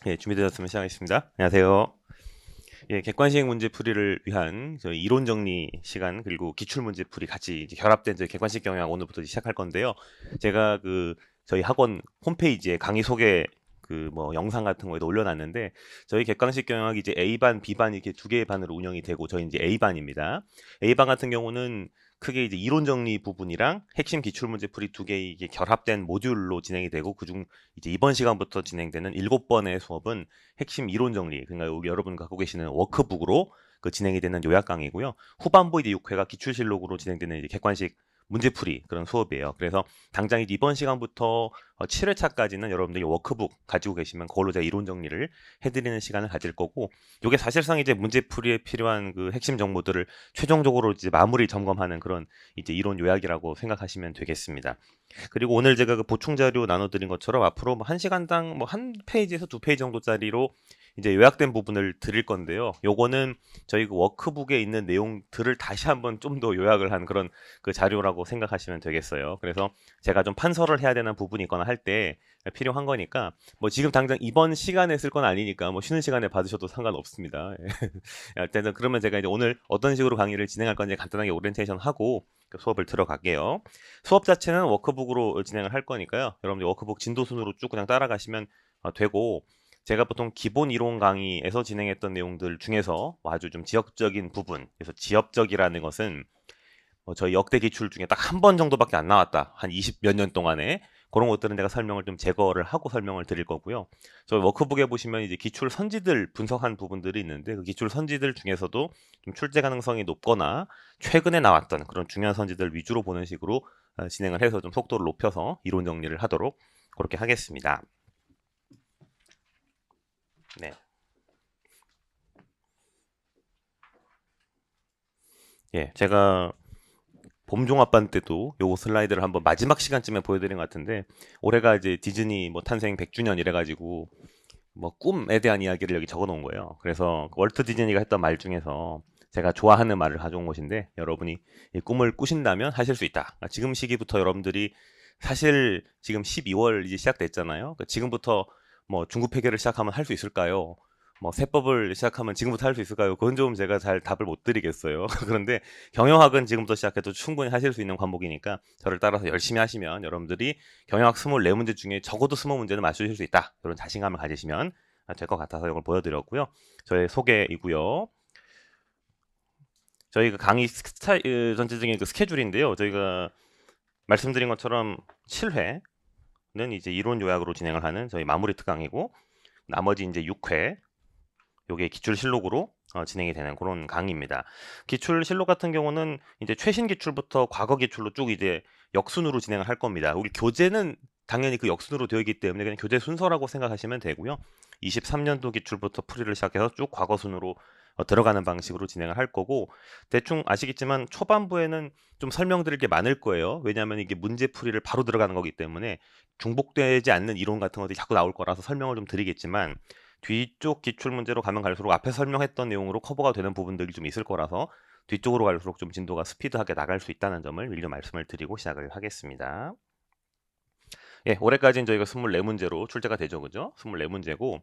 예, 준비되셨으면 시작하겠습니다. 안녕하세요. 예, 객관식 문제풀이를 위한 저희 이론 정리 시간 그리고 기출 문제풀이 같이 이제 결합된 저희 객관식 경영 오늘부터 시작할 건데요. 제가 저희 학원 홈페이지에 강의 소개 영상 같은 거에도 올려놨는데 저희 객관식 경영학이 이제 A반, B반 이렇게 두 개의 반으로 운영이 되고 저희 이제 A반입니다. A반 같은 경우는 크게 이제 이론 정리 부분이랑 핵심 기출 문제 풀이 두 개 이게 결합된 모듈로 진행이 되고 그중 이제 이번 시간부터 진행되는 7번의 수업은 핵심 이론 정리 그러니까 여기 여러분 갖고 계시는 워크북으로 진행이 되는 요약 강의고요. 후반부 이제 6회가 기출실록으로 진행되는 이제 객관식 문제풀이 그런 수업이에요. 그래서 당장 이제 이번 시간부터 7회차까지는 여러분들이 워크북 가지고 계시면 그걸로 제가 이론 정리를 해드리는 시간을 가질 거고, 이게 사실상 이제 문제풀이에 필요한 그 핵심 정보들을 최종적으로 이제 마무리 점검하는 그런 이제 이론 요약이라고 생각하시면 되겠습니다. 그리고 오늘 제가 그 보충 자료 나눠드린 것처럼 앞으로 뭐 1시간당 뭐 한 페이지에서 두 페이지 정도짜리로 이제 요약된 부분을 드릴 건데요. 요거는 저희 그 워크북에 있는 내용들을 다시 한번 좀 더 요약을 한 그런 그 자료라고 생각하시면 되겠어요. 그래서 제가 좀 판서를 해야 되는 부분이 있거나 할 때 필요한 거니까 뭐 지금 당장 이번 시간에 쓸 건 아니니까 뭐 쉬는 시간에 받으셔도 상관없습니다. 일단은 그러면 제가 이제 오늘 어떤 식으로 강의를 진행할 건지 간단하게 오리엔테이션 하고 수업을 들어갈게요. 수업 자체는 워크북으로 진행을 할 거니까요. 여러분들 워크북 진도 순으로 쭉 그냥 따라가시면 되고, 제가 보통 기본 이론 강의에서 진행했던 내용들 중에서 뭐 아주 좀 지역적인 부분, 그래서 지역적이라는 것은 저희 역대 기출 중에 딱 한 번 정도밖에 안 나왔다. 한 20 몇 년 동안에. 그런 것들은 내가 설명을 좀 제거를 하고 설명을 드릴 거고요. 저 워크북에 보시면 이제 기출 선지들 분석한 부분들이 있는데 그 기출 선지들 중에서도 좀 출제 가능성이 높거나 최근에 나왔던 그런 중요한 선지들 위주로 보는 식으로 진행을 해서 좀 속도를 높여서 이론 정리를 하도록 그렇게 하겠습니다. 네. 예, 제가 봄종합반 때도 요거 슬라이드를 한번 마지막 시간쯤에 보여드린 것 같은데, 올해가 이제 디즈니 뭐 탄생 100주년 이래가지고 뭐 꿈에 대한 이야기를 여기 적어 놓은 거예요. 그래서 월트 디즈니가 했던 말 중에서 제가 좋아하는 말을 가져온 것인데, 여러분이 이 꿈을 꾸신다면 하실 수 있다. 그러니까 지금 시기부터 여러분들이 사실 지금 12월 이제 시작됐잖아요. 그러니까 지금부터 뭐 중국 폐결을 시작하면 할 수 있을까요? 뭐 세법을 시작하면 지금부터 할 수 있을까요? 그건 좀 제가 잘 답을 못 드리겠어요. 그런데 경영학은 지금부터 시작해도 충분히 하실 수 있는 과목이니까 저를 따라서 열심히 하시면 여러분들이 경영학 24문제 중에 적어도 20문제는 맞추실 수 있다. 그런 자신감을 가지시면 될 것 같아서 이걸 보여드렸고요. 저의 소개이고요. 저희 그 강의 전체적인 그 스케줄인데요. 저희가 말씀드린 것처럼 7회는 이제 이론 요약으로 진행을 하는 저희 마무리 특강이고, 나머지 이제 6회 요게 기출실록으로 진행이 되는 그런 강의입니다. 기출실록 같은 경우는 이제 최신 기출부터 과거 기출로 쭉 이제 역순으로 진행을 할 겁니다. 우리 교재는 당연히 그 역순으로 되어 있기 때문에 그냥 교재 순서라고 생각하시면 되고요. 23년도 기출부터 풀이를 시작해서 쭉 과거 순으로 들어가는 방식으로 진행을 할 거고, 대충 아시겠지만 초반부에는 좀 설명드릴 게 많을 거예요. 왜냐하면 이게 문제 풀이를 바로 들어가는 거기 때문에 중복되지 않는 이론 같은 것들이 자꾸 나올 거라서 설명을 좀 드리겠지만, 뒤쪽 기출 문제로 가면 갈수록 앞에 설명했던 내용으로 커버가 되는 부분들이 좀 있을 거라서 뒤쪽으로 갈수록 좀 진도가 스피드하게 나갈 수 있다는 점을 미리 말씀을 드리고 시작을 하겠습니다. 예, 올해까지는 저희가 24문제로 출제가 되죠. 그죠? 24문제고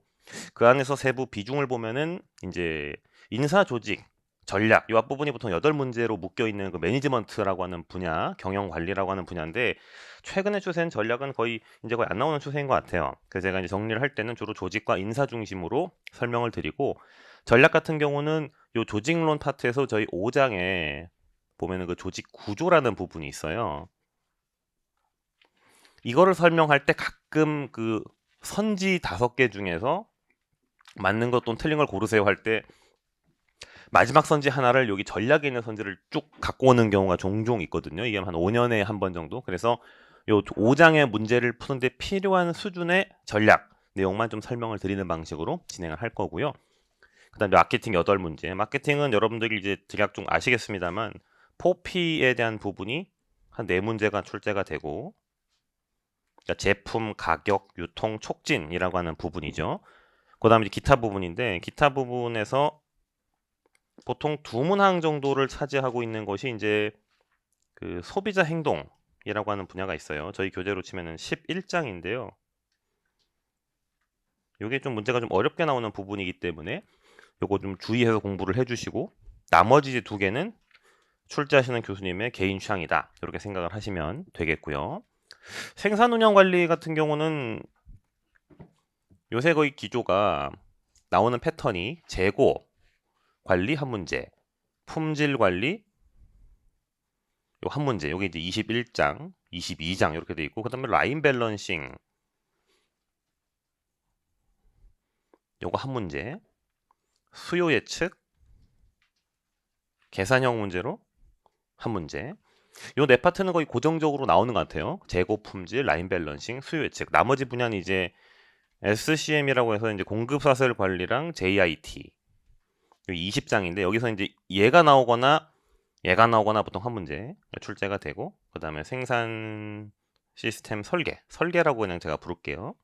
그 안에서 세부 비중을 보면은 이제 인사 조직 전략 이 앞부분이 보통 8문제로 묶여 있는 그 매니지먼트라고 하는 분야, 경영 관리라고 하는 분야인데, 최근의 추세는 전략은 거의 이제 거의 안 나오는 추세인 것 같아요. 그래서 제가 이제 정리를 할 때는 주로 조직과 인사 중심으로 설명을 드리고, 전략 같은 경우는 요 조직론 파트에서 저희 5장에 보면은 그 조직 구조라는 부분이 있어요. 이거를 설명할 때 가끔 그 선지 5개 중에서 맞는 것 또는 틀린 걸 고르세요 할 때 마지막 선지 하나를 여기 전략에 있는 선지를 쭉 갖고 오는 경우가 종종 있거든요. 이게 한 5년에 한 번 정도. 그래서 요 5장의 문제를 푸는데 필요한 수준의 전략 내용만 좀 설명을 드리는 방식으로 진행을 할 거고요. 그다음에 마케팅 8문제. 마케팅은 여러분들이 이제 대략 좀 아시겠습니다만 4P에 대한 부분이 한 4문제가 출제가 되고, 그러니까 제품, 가격, 유통, 촉진이라고 하는 부분이죠. 그다음에 기타 부분인데, 기타 부분에서 보통 두 문항 정도를 차지하고 있는 것이 이제 그 소비자 행동이라고 하는 분야가 있어요. 저희 교재로 치면은 11장인데요. 이게 좀 문제가 좀 어렵게 나오는 부분이기 때문에 요거 좀 주의해서 공부를 해주시고, 나머지 두 개는 출제하시는 교수님의 개인 취향이다, 이렇게 생각을 하시면 되겠고요. 생산 운영 관리 같은 경우는 요새 거의 기조가 나오는 패턴이 재고 관리 한 문제, 품질 관리 요 한 문제, 요게 이제 21장, 22장 이렇게 돼 있고, 그다음에 라인 밸런싱 요거 한 문제, 수요 예측, 계산형 문제로 한 문제. 요 네 파트는 거의 고정적으로 나오는 것 같아요. 재고 품질, 라인 밸런싱, 수요 예측. 나머지 분야는 이제 SCM이라고 해서 이제 공급 사슬 관리랑 JIT. 20장인데 여기서 이제 얘가 나오거나 보통 한 문제 출제가 되고, 그다음에 생산 시스템 설계라고 그냥 제가 부를게요.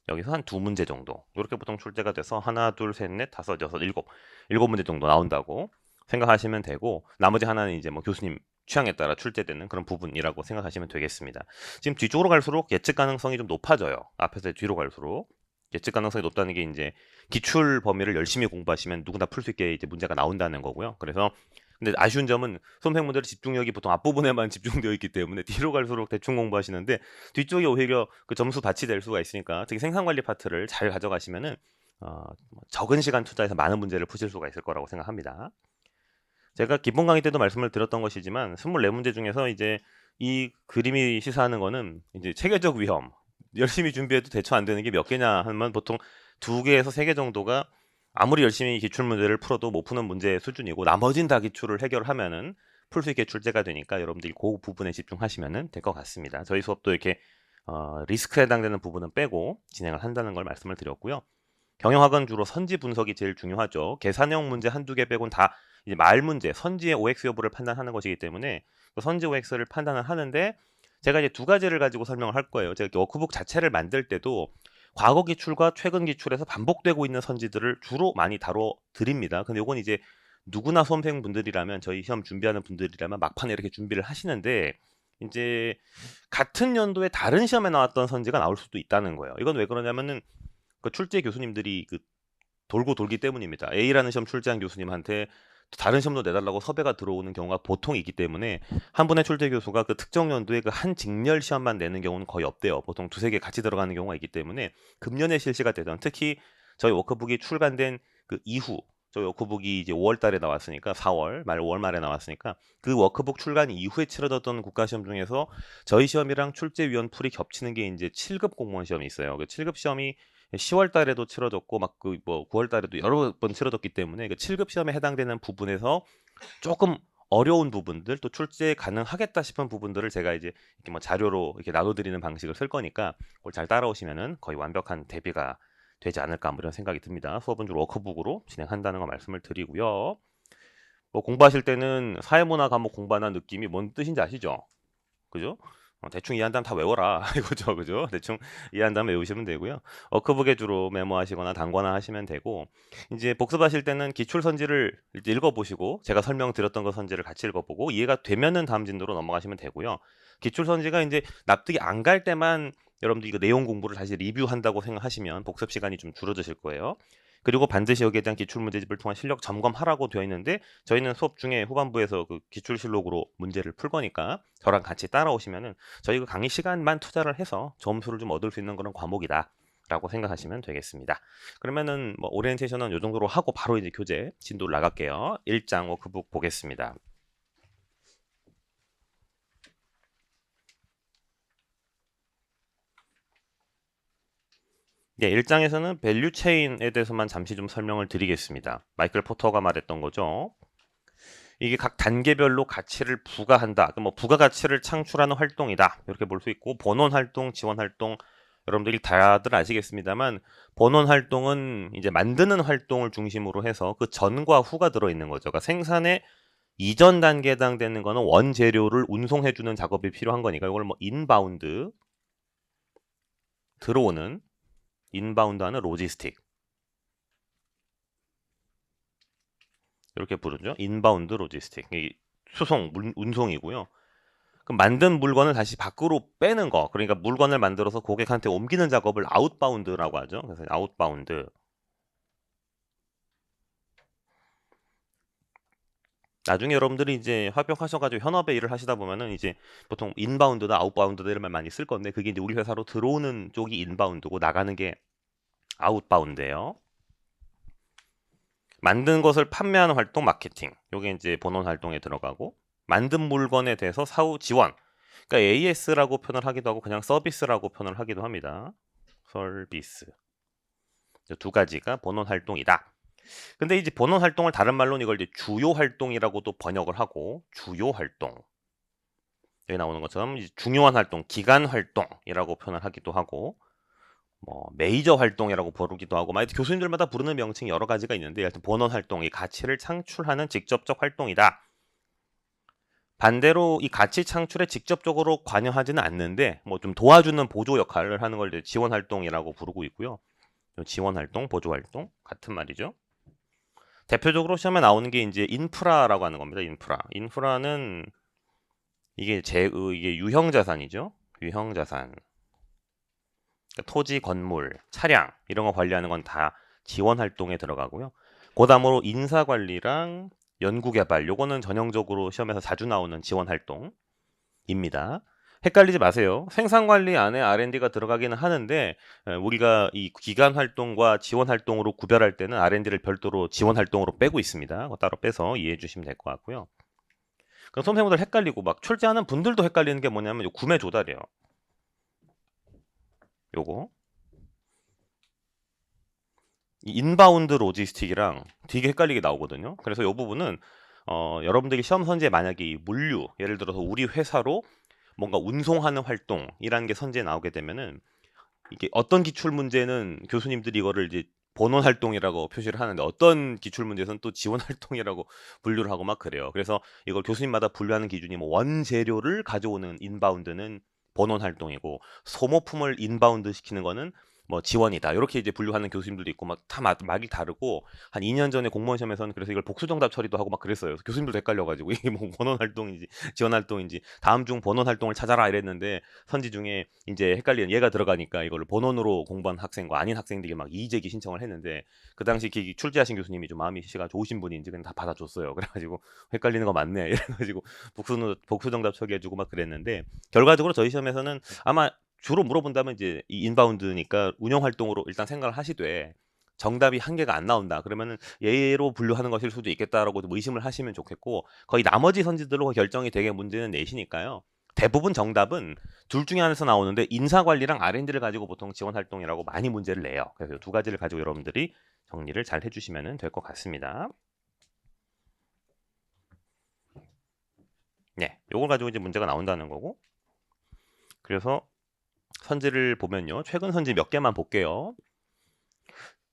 여기서 한 두 문제 정도 이렇게 보통 출제가 돼서 하나, 둘, 셋, 넷, 다섯, 여섯, 일곱 문제 정도 나온다고 생각하시면 되고, 나머지 하나는 이제 뭐 교수님 취향에 따라 출제되는 그런 부분이라고 생각하시면 되겠습니다. 지금 뒤쪽으로 갈수록 예측 가능성이 좀 높아져요. 앞에서 뒤로 갈수록 예측 가능성이 높다는 게 이제 기출 범위를 열심히 공부하시면 누구나 풀 수 있게 이제 문제가 나온다는 거고요. 그래서 근데 아쉬운 점은 수험생분들의 집중력이 보통 앞부분에만 집중되어 있기 때문에 뒤로 갈수록 대충 공부하시는데, 뒤쪽이 오히려 그 점수 밭이 될 수가 있으니까 특히 생산관리 파트를 잘 가져가시면은 적은 시간 투자해서 많은 문제를 푸실 수가 있을 거라고 생각합니다. 제가 기본 강의 때도 말씀을 드렸던 것이지만 24문제 중에서 이제 이 그림이 시사하는 거는 이제 체계적 위험, 열심히 준비해도 대처 안 되는 게 몇 개냐 하면 보통 2개에서 3개 정도가 아무리 열심히 기출 문제를 풀어도 못 푸는 문제 수준이고, 나머진 다 기출을 해결하면은 풀 수 있게 출제가 되니까 여러분들이 그 부분에 집중하시면 될 것 같습니다. 저희 수업도 이렇게 리스크에 해당되는 부분은 빼고 진행을 한다는 걸 말씀을 드렸고요. 경영학은 주로 선지 분석이 제일 중요하죠. 계산형 문제 한두 개 빼곤 다 이제 말 문제, 선지의 OX 여부를 판단하는 것이기 때문에 그 선지 OX를 판단을 하는데, 제가 이제 두 가지를 가지고 설명을 할 거예요. 제가 워크북 자체를 만들 때도 과거 기출과 최근 기출에서 반복되고 있는 선지들을 주로 많이 다뤄 드립니다. 근데 요건 이제 누구나 수험생분들이라면, 저희 시험 준비하는 분들이라면 막판에 이렇게 준비를 하시는데, 이제 같은 연도에 다른 시험에 나왔던 선지가 나올 수도 있다는 거예요. 이건 왜 그러냐면은 그 출제 교수님들이 그 돌고 돌기 때문입니다. A라는 시험 출제한 교수님한테 다른 시험도 내달라고 섭외가 들어오는 경우가 보통 있기 때문에, 한 분의 출제 교수가 그 특정 연도에 그 한 직렬 시험만 내는 경우는 거의 없대요. 보통 두세 개 같이 들어가는 경우가 있기 때문에 금년에 실시가 되던, 특히 저희 워크북이 출간된 그 이후, 저희 워크북이 이제 5월 달에 나왔으니까 4월 말 5월 말에 나왔으니까 그 워크북 출간 이후에 치러졌던 국가시험 중에서 저희 시험이랑 출제위원 풀이 겹치는 게 이제 7급 공무원 시험이 있어요. 그 7급 시험이 10월 달에도 치러졌고 막 그 뭐 9월 달에도 여러 번 치러졌기 때문에 그 7급 시험에 해당되는 부분에서 조금 어려운 부분들, 또 출제 가능하겠다 싶은 부분들을 제가 이제 이렇게 뭐 자료로 이렇게 나눠드리는 방식을 쓸 거니까 그걸 잘 따라오시면은 거의 완벽한 대비가 되지 않을까, 뭐 이런 생각이 듭니다. 수업은 주로 워크북으로 진행한다는 거 말씀을 드리고요. 뭐 공부하실 때는 사회문화 과목 공부하는 느낌이 뭔 뜻인지 아시죠? 그죠? 대충 이해한다면 다 외워라 이거죠, 그죠? 대충 이해한다면 외우시면 되고요. 워크북에 주로 메모하시거나 단권화 하시면 되고, 이제 복습하실 때는 기출 선지를 이제 읽어보시고, 제가 설명드렸던 거 선지를 같이 읽어보고 이해가 되면은 다음 진도로 넘어가시면 되고요. 기출 선지가 이제 납득이 안 갈 때만 여러분들 이거 내용 공부를 다시 리뷰한다고 생각하시면 복습 시간이 좀 줄어드실 거예요. 그리고 반드시 여기에 대한 기출 문제집을 통한 실력 점검하라고 되어 있는데, 저희는 수업 중에 후반부에서 그 기출실록으로 문제를 풀 거니까 저랑 같이 따라오시면은 저희 그 강의 시간만 투자를 해서 점수를 좀 얻을 수 있는 그런 과목이다 라고 생각하시면 되겠습니다. 그러면은 뭐 오리엔테이션은 이 정도로 하고 바로 이제 교재 진도를 나갈게요. 1장 워크북 보겠습니다. 네, 1장에서는 밸류 체인에 대해서만 잠시 좀 설명을 드리겠습니다. 마이클 포터가 말했던 거죠. 이게 각 단계별로 가치를 부과한다. 뭐 부가가치를 창출하는 활동이다. 이렇게 볼 수 있고, 본원 활동, 지원 활동, 여러분들이 다들 아시겠습니다만 본원 활동은 이제 만드는 활동을 중심으로 해서 그 전과 후가 들어있는 거죠. 그러니까 생산의 이전 단계에 해당되는 거는 원재료를 운송해주는 작업이 필요한 거니까 이걸 뭐 인바운드, 들어오는 인바운드하는 로지스틱 이렇게 부르죠. 인바운드 로지스틱, 이 수송, 운송이고요. 그럼 만든 물건을 다시 밖으로 빼는 거. 그러니까 물건을 만들어서 고객한테 옮기는 작업을 아웃바운드라고 하죠. 그래서 아웃바운드. 나중에 여러분들이 이제 합격하셔가지고 현업에 일을 하시다 보면은 이제 보통 인바운드나 아웃바운드 이런 말 많이 쓸 건데 그게 이제 우리 회사로 들어오는 쪽이 인바운드고 나가는 게 아웃바운드예요. 만든 것을 판매하는 활동 마케팅. 요게 이제 본원 활동에 들어가고 만든 물건에 대해서 사후 지원. 그러니까 AS라고 표현을 하기도 하고 그냥 서비스라고 표현을 하기도 합니다. 서비스. 두 가지가 본원 활동이다. 근데 이제 본원 활동을 다른 말로는 이걸 이제 주요 활동이라고도 번역을 하고 주요 활동. 여기 나오는 것처럼 이제 중요한 활동, 기간 활동이라고 표현을 하기도 하고 뭐 메이저 활동이라고 부르기도 하고 막 교수님들마다 부르는 명칭이 여러 가지가 있는데 하여튼 본원 활동이 가치를 창출하는 직접적 활동이다. 반대로 이 가치 창출에 직접적으로 관여하지는 않는데 뭐 좀 도와주는 보조 역할을 하는 걸 이제 지원 활동이라고 부르고 있고요. 지원 활동, 보조 활동 같은 말이죠. 대표적으로 시험에 나오는 게 이제 인프라라고 하는 겁니다. 인프라는 이게 이게 유형 자산이죠. 유형 자산. 그러니까 토지, 건물, 차량 이런 거 관리하는 건 다 지원 활동에 들어가고요. 그다음으로 인사 관리랑 연구 개발 요거는 전형적으로 시험에서 자주 나오는 지원 활동입니다. 헷갈리지 마세요. 생산 관리 안에 R&D가 들어가기는 하는데 우리가 이 기간 활동과 지원 활동으로 구별할 때는 R&D를 별도로 지원 활동으로 빼고 있습니다. 따로 빼서 이해해 주시면 될 것 같고요. 그럼 선생님들 헷갈리고 막 출제하는 분들도 헷갈리는 게 뭐냐면 요 구매 조달이에요. 요거 인바운드 로지스틱이랑 되게 헷갈리게 나오거든요. 그래서 이 부분은 여러분들이 시험 선지에 만약에 이 물류 예를 들어서 우리 회사로 뭔가 운송하는 활동이라는 게 선지에 나오게 되면은 이게 어떤 기출 문제는 교수님들이 이거를 이제 본원 활동이라고 표시를 하는데 어떤 기출 문제에서는 또 지원 활동이라고 분류를 하고 막 그래요. 그래서 이걸 교수님마다 분류하는 기준이 뭐 원재료를 가져오는 인바운드는 본원 활동이고 소모품을 인바운드 시키는 거는 뭐 지원이다. 이렇게 이제 분류하는 교수님들도 있고 막 다 말이 다르고 한 2년 전에 공무원 시험에서는 그래서 이걸 복수 정답 처리도 하고 막 그랬어요. 교수님들도 헷갈려가지고 이게 뭐 본원 활동인지 지원 활동인지 다음 중 본원 활동을 찾아라 이랬는데 선지 중에 이제 헷갈리는 얘가 들어가니까 이거를 본원으로 공부한 학생과 아닌 학생들이 막 이의제기 신청을 했는데 그 당시 출제하신 교수님이 좀 마음이 씨가 좋으신 분인지 그냥 다 받아줬어요. 그래가지고 헷갈리는 거 맞네 이래가지고 복수 정답 처리해주고 막 그랬는데 결과적으로 저희 시험에서는 아마 주로 물어본다면 이제 이 인바운드니까 운영 활동으로 일단 생각을 하시되 정답이 한 개가 안 나온다. 그러면은 예로 분류하는 것일 수도 있겠다라고 좀 의심을 하시면 좋겠고 거의 나머지 선지들로 결정이 되게 문제는 내시니까요. 대부분 정답은 둘 중에 하나에서 나오는데 인사관리랑 R&D를 가지고 보통 지원 활동이라고 많이 문제를 내요. 그래서 두 가지를 가지고 여러분들이 정리를 잘 해주시면 될 것 같습니다. 네, 요걸 가지고 이제 문제가 나온다는 거고. 그래서 선지를 보면요. 최근 선지 몇 개만 볼게요.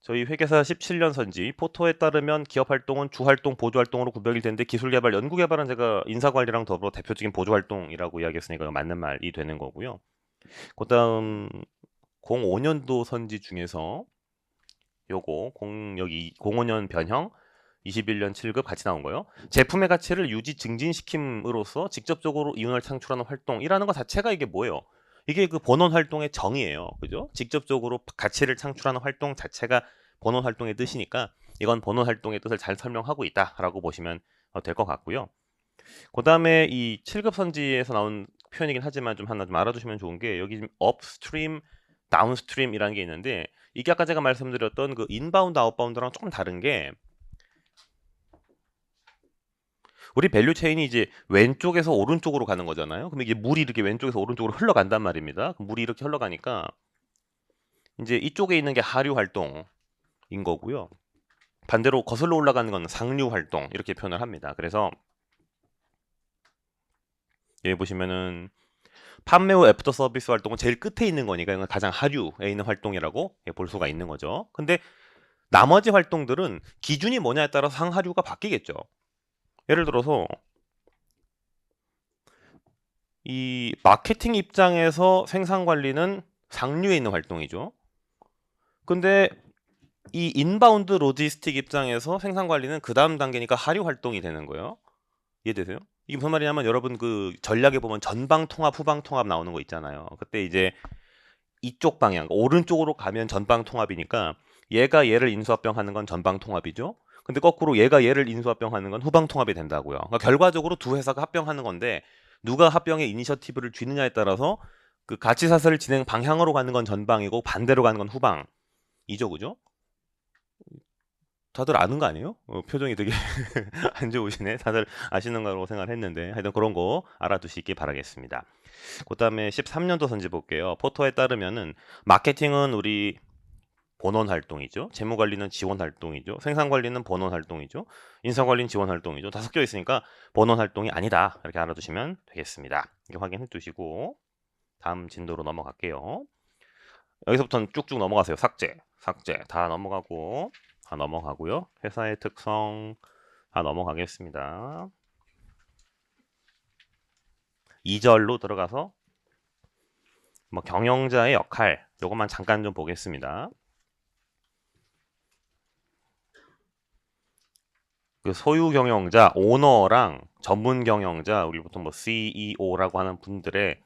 저희 회계사 17년 선지 포토에 따르면 기업 활동은 주 활동, 보조 활동으로 구별이 되는데 기술 개발, 연구 개발은 제가 인사 관리랑 더불어 대표적인 보조 활동이라고 이야기했으니까 맞는 말이 되는 거고요. 그다음 05년도 선지 중에서 요거 여기 05년 변형 21년 7급 같이 나온 거요. 제품의 가치를 유지 증진시킴으로써 직접적으로 이윤을 창출하는 활동이라는 것 자체가 이게 뭐예요? 이게 그 본원 활동의 정의예요. 그죠? 직접적으로 가치를 창출하는 활동 자체가 본원 활동의 뜻이니까 이건 본원 활동의 뜻을 잘 설명하고 있다라고 보시면 될 것 같고요. 그다음에 이 7급 선지에서 나온 표현이긴 하지만 좀 하나 좀 알아두시면 좋은 게 여기 지금 업스트림, 다운스트림이라는 게 있는데 이게 아까 제가 말씀드렸던 그 인바운드, 아웃바운드랑 조금 다른 게 우리 밸류 체인이 이제 왼쪽에서 오른쪽으로 가는 거잖아요. 그럼 이게 물이 이렇게 왼쪽에서 오른쪽으로 흘러간단 말입니다. 물이 이렇게 흘러가니까 이제 이쪽에 있는 게 하류 활동인 거고요. 반대로 거슬러 올라가는 건 상류 활동 이렇게 표현을 합니다. 그래서 여기 보시면은 판매 후 애프터 서비스 활동은 제일 끝에 있는 거니까 이건 가장 하류에 있는 활동이라고 볼 수가 있는 거죠. 근데 나머지 활동들은 기준이 뭐냐에 따라서 상하류가 바뀌겠죠. 예를 들어서 이 마케팅 입장에서 생산 관리는 상류에 있는 활동이죠. 근데 이 인바운드 로지스틱 입장에서 생산 관리는 그 다음 단계니까 하류 활동이 되는 거예요. 이해되세요? 이게 무슨 말이냐면 여러분 그 전략에 보면 전방 통합, 후방 통합 나오는 거 있잖아요. 그때 이제 이쪽 방향, 오른쪽으로 가면 전방 통합이니까 얘가 얘를 인수합병하는 건 전방 통합이죠. 근데 거꾸로 얘가 얘를 인수합병하는 건 후방 통합이 된다고요. 그러니까 결과적으로 두 회사가 합병하는 건데 누가 합병의 이니셔티브를 쥐느냐에 따라서 그 가치 사슬을 진행 방향으로 가는 건 전방이고 반대로 가는 건 후방이죠, 그죠? 다들 아는 거 아니에요? 표정이 되게 안 좋으시네. 다들 아시는 거라고 생각을 했는데 하여튼 그런 거 알아두시기 바라겠습니다. 그 다음에 13년도 선지 볼게요. 포토에 따르면은 마케팅은 우리 본원 활동이죠. 재무관리는 지원 활동이죠. 생산관리는 본원 활동이죠. 인사관리는 지원 활동이죠. 다 섞여 있으니까 본원 활동이 아니다. 이렇게 알아두시면 되겠습니다. 이렇게 확인해 두시고 다음 진도로 넘어갈게요. 여기서부터는 쭉쭉 넘어가세요. 삭제 다 넘어가고 다 넘어가고요. 회사의 특성 다 넘어가겠습니다. 2절로 들어가서 뭐 경영자의 역할 요것만 잠깐 좀 보겠습니다. 그 소유 경영자, 오너랑 전문 경영자, 우리 보통 뭐 CEO라고 하는 분들의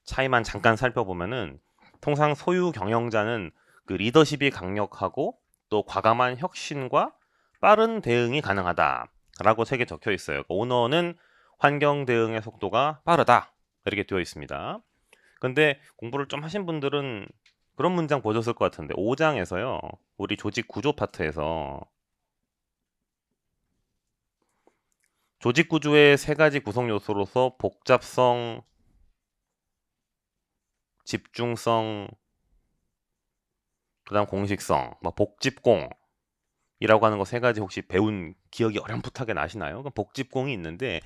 차이만 잠깐 살펴보면은 통상 소유 경영자는 그 리더십이 강력하고 또 과감한 혁신과 빠른 대응이 가능하다라고 책에 적혀 있어요. 오너는 환경 대응의 속도가 빠르다 이렇게 되어 있습니다. 근데 공부를 좀 하신 분들은 그런 문장 보셨을 것 같은데 5장에서요. 우리 조직 구조 파트에서 조직 구조의 세 가지 구성 요소로서 복잡성, 집중성, 그다음 공식성, 뭐 복집공이라고 하는 거 세 가지 혹시 배운 기억이 어렴풋하게 나시나요? 복집공이 있는데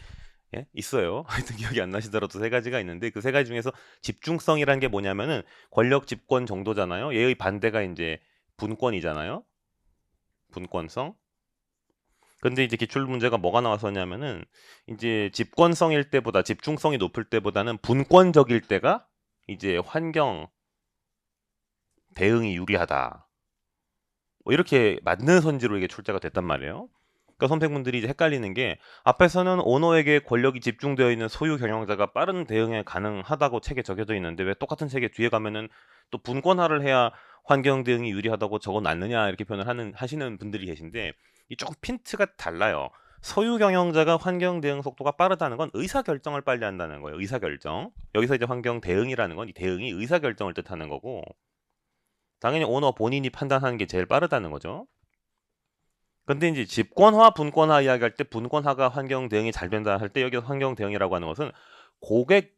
예? 있어요. 하여튼 기억이 안 나시더라도 세 가지가 있는데 그 세 가지 중에서 집중성이라는 게 뭐냐면은 권력 집권 정도잖아요. 얘의 반대가 이제 분권이잖아요. 분권성. 근데 이제 기출 문제가 뭐가 나왔었냐면은 이제 집권성일 때보다 집중성이 높을 때보다는 분권적일 때가 이제 환경 대응이 유리하다. 뭐 이렇게 맞는 선지로 이게 출제가 됐단 말이에요. 그러니까 선생분들이 이제 헷갈리는 게 앞에서는 오너에게 권력이 집중되어 있는 소유 경영자가 빠른 대응에 가능하다고 책에 적혀져 있는데 왜 똑같은 책에 뒤에 가면은 또 분권화를 해야 환경 대응이 유리하다고 적어놨느냐 이렇게 표현을 하시는 분들이 계신데 이 조금 핀트가 달라요. 소유 경영자가 환경 대응 속도가 빠르다는 건 의사 결정을 빨리 한다는 거예요. 의사 결정. 여기서 이제 환경 대응이라는 건 이 대응이 의사 결정을 뜻하는 거고 당연히 오너 본인이 판단하는 게 제일 빠르다는 거죠. 근데 이제 집권화, 분권화 이야기할 때 분권화가 환경 대응이 잘 된다 할 때 여기서 환경 대응이라고 하는 것은 고객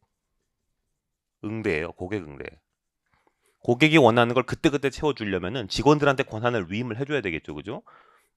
응대예요. 고객 응대. 고객이 원하는 걸 그때그때 채워주려면은 직원들한테 권한을 위임을 해줘야 되겠죠, 그죠?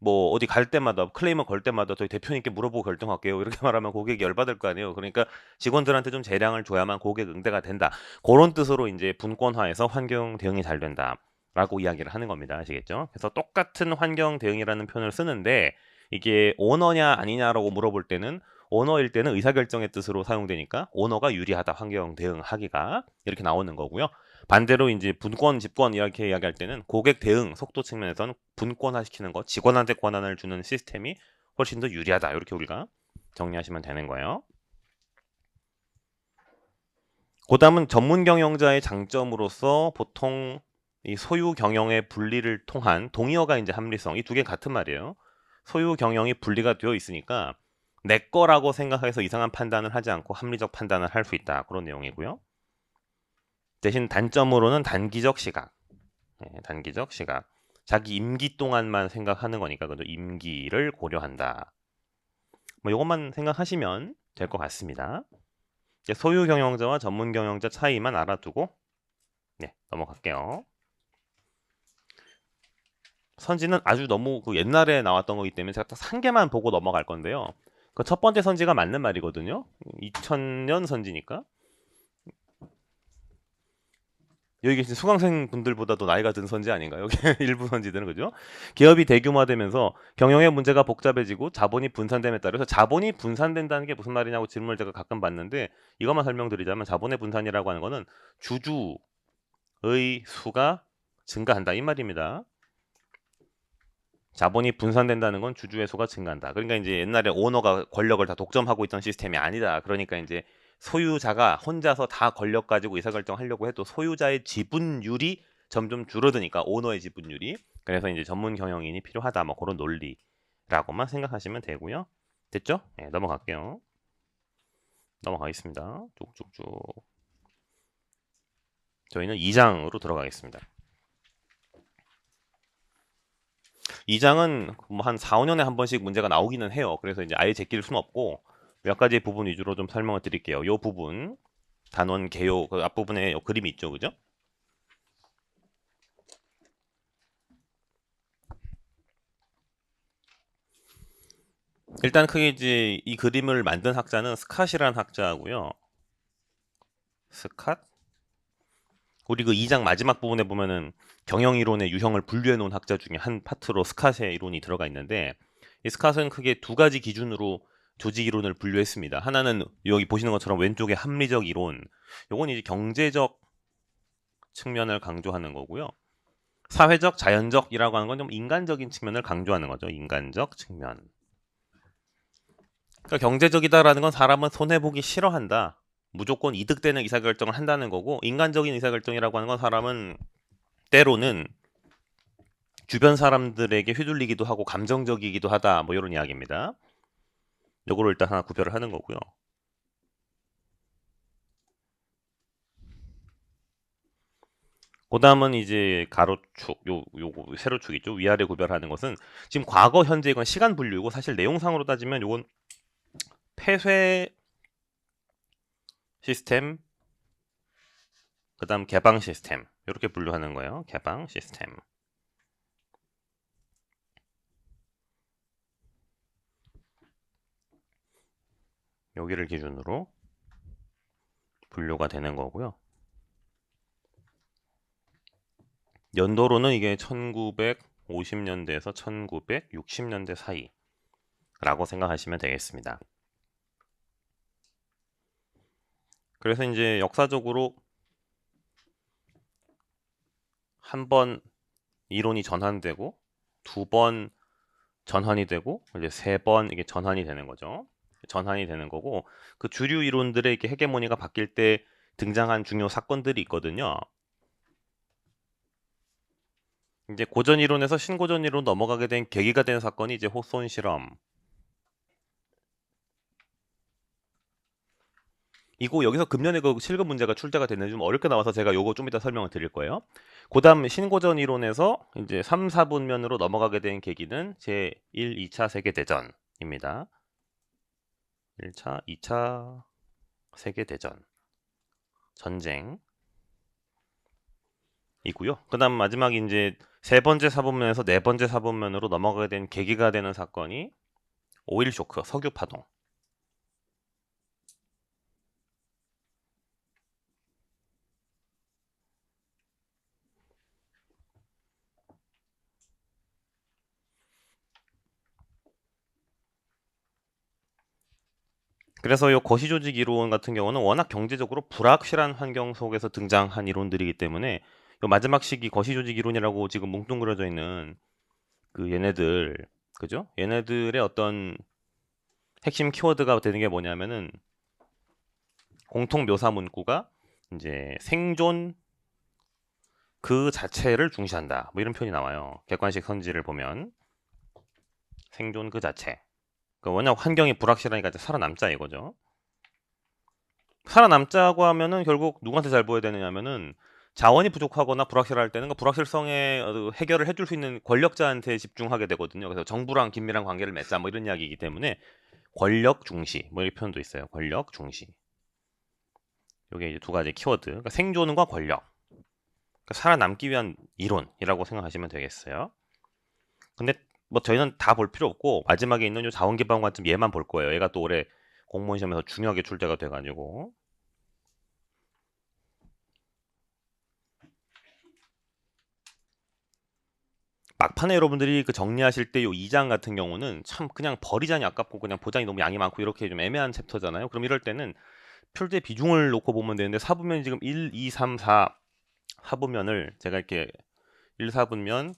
뭐 어디 갈 때마다 클레임을 걸 때마다 저희 대표님께 물어보고 결정할게요. 이렇게 말하면 고객이 열받을 거 아니에요. 그러니까 직원들한테 좀 재량을 줘야만 고객 응대가 된다. 그런 뜻으로 이제 분권화해서 환경 대응이 잘 된다. 라고 이야기를 하는 겁니다. 아시겠죠? 그래서 똑같은 환경 대응이라는 표현을 쓰는데 이게 오너냐 아니냐라고 물어볼 때는 오너일 때는 의사결정의 뜻으로 사용되니까 오너가 유리하다. 환경 대응하기가 이렇게 나오는 거고요. 반대로 이제 분권, 집권 이렇게 이야기할 때는 고객 대응 속도 측면에서는 분권화시키는 것, 직원한테 권한을 주는 시스템이 훨씬 더 유리하다. 이렇게 우리가 정리하시면 되는 거예요. 그다음은 전문 경영자의 장점으로서 보통 이 소유 경영의 분리를 통한 동의어가 이제 합리성 이 두 개 같은 말이에요. 소유 경영이 분리가 되어 있으니까 내 거라고 생각해서 이상한 판단을 하지 않고 합리적 판단을 할 수 있다. 그런 내용이고요. 대신 단점으로는 단기적 시각. 단기적 시각. 자기 임기 동안만 생각하는 거니까 그죠? 임기를 고려한다. 뭐 이것만 생각하시면 될 것 같습니다. 이제 소유 경영자와 전문 경영자 차이만 알아두고 네, 넘어갈게요. 선지는 아주 너무 그 옛날에 나왔던 거기 때문에 제가 딱 한 개만 보고 넘어갈 건데요. 그 첫 번째 선지가 맞는 말이거든요. 2000년 선지니까. 여기 계신 수강생 분들보다도 나이가 든 선지 아닌가요? 여기 일부 선지들은 그죠? 기업이 대규모화되면서 경영의 문제가 복잡해지고 자본이 분산됨에 따라서 자본이 분산된다는 게 무슨 말이냐고 질문을 제가 가끔 받는데 이것만 설명드리자면 자본의 분산이라고 하는 거는 주주의 수가 증가한다 이 말입니다. 자본이 분산된다는 건 주주의 수가 증가한다. 그러니까 이제 옛날에 오너가 권력을 다 독점하고 있던 시스템이 아니다. 그러니까 이제 소유자가 혼자서 다 권력 가지고 의사결정하려고 해도 소유자의 지분율이 점점 줄어드니까 오너의 지분율이. 그래서 이제 전문 경영인이 필요하다. 뭐 그런 논리라고만 생각하시면 되고요. 됐죠? 네, 넘어갈게요. 넘어가겠습니다. 쭉쭉쭉. 저희는 2장으로 들어가겠습니다. 2장은 뭐 한 4, 5년에 한 번씩 문제가 나오기는 해요. 그래서 이제 아예 제낄 수는 없고 몇 가지 부분 위주로 좀 설명을 드릴게요. 요 부분 단원 개요 그 앞부분에 요 그림이 있죠, 그죠? 일단 크게 이제 이 그림을 만든 학자는 스캇이라는 학자고요. 스캇? 우리 그 2장 마지막 부분에 보면은 경영이론의 유형을 분류해 놓은 학자 중에 한 파트로 스캇의 이론이 들어가 있는데 이 스캇은 크게 두 가지 기준으로 조직 이론을 분류했습니다. 하나는 여기 보시는 것처럼 왼쪽에 합리적 이론. 요건 이제 경제적 측면을 강조하는 거고요. 사회적, 자연적이라고 하는 건 좀 인간적인 측면을 강조하는 거죠. 인간적 측면. 그러니까 경제적이다라는 건 사람은 손해보기 싫어한다. 무조건 이득되는 의사결정을 한다는 거고, 인간적인 의사결정이라고 하는 건 사람은 때로는 주변 사람들에게 휘둘리기도 하고 감정적이기도 하다. 뭐 이런 이야기입니다. 요거를 일단 하나 구별을 하는 거고요. 그 다음은 이제 가로축, 요거 세로축 있죠. 위아래 구별하는 것은 지금 과거, 현재 이건 시간 분류고 사실 내용상으로 따지면 요건 폐쇄 시스템, 그 다음 개방 시스템 이렇게 분류하는 거예요. 개방 시스템. 여기를 기준으로 분류가 되는 거고요. 연도로는 이게 1950년대에서 1960년대 사이라고 생각하시면 되겠습니다. 그래서 이제 역사적으로 한 번 이론이 전환되고 두 번 전환이 되고 이제 세 번 이게 전환이 되는 거죠. 전환이 되는 거고 그 주류 이론들의 이렇게 헤게모니가 바뀔 때 등장한 중요 사건들이 있거든요. 이제 고전 이론에서 신고전 이론 넘어가게 된 계기가 된 사건이 이제 호손 실험. 이거 여기서 금년에 그 실급 문제가 출제가 됐는지 좀 어렵게 나와서 제가 요거 좀 이따 설명을 드릴 거예요. 그다음 신고전 이론에서 이제 3, 4분면으로 넘어가게 된 계기는 제 1, 2차 세계 대전입니다. 1차, 2차 세계 대전 전쟁 이고요. 그다음 마지막 이제 세 번째 사분면에서 네 번째 사분면으로 넘어가게 된 계기가 되는 사건이 오일 쇼크, 석유 파동. 그래서 이 거시조직 이론 같은 경우는 워낙 경제적으로 불확실한 환경 속에서 등장한 이론들이기 때문에 이 마지막 시기 거시조직 이론이라고 지금 뭉뚱그려져 있는 그 얘네들 그죠? 얘네들의 어떤 핵심 키워드가 되는 게 뭐냐면은 공통 묘사 문구가 이제 생존 그 자체를 중시한다. 뭐 이런 표현이 나와요. 객관식 선지를 보면 생존 그 자체. 그러니까 워낙 환경이 불확실하니까 이제 살아남자 이거죠. 살아남자고 하면은 결국 누구한테 잘 보여야 되느냐면은 자원이 부족하거나 불확실할 때는 그 불확실성에 해결을 해줄 수 있는 권력자한테 집중하게 되거든요. 그래서 정부랑 긴밀한 관계를 맺자 뭐 이런 이야기이기 때문에 권력 중시 뭐 이런 표현도 있어요. 권력 중시. 이게 이제 두 가지 키워드. 그러니까 생존과 권력. 그러니까 살아남기 위한 이론이라고 생각하시면 되겠어요. 근데 뭐 저희는 다 볼 필요 없고 마지막에 있는 요 자원기반 관점 얘만 볼 거예요. 얘가 또 올해 공무원 시험에서 중요하게 출제가 돼가지고 막판에 여러분들이 그 정리하실 때 요 2장 같은 경우는 참 그냥 버리자니 아깝고 그냥 보장이 너무 양이 많고 이렇게 좀 애매한 챕터잖아요. 그럼 이럴 때는 표제 비중을 놓고 보면 되는데 사분면이 지금 1, 2, 3, 4 사분면을 제가 이렇게 1, 4분면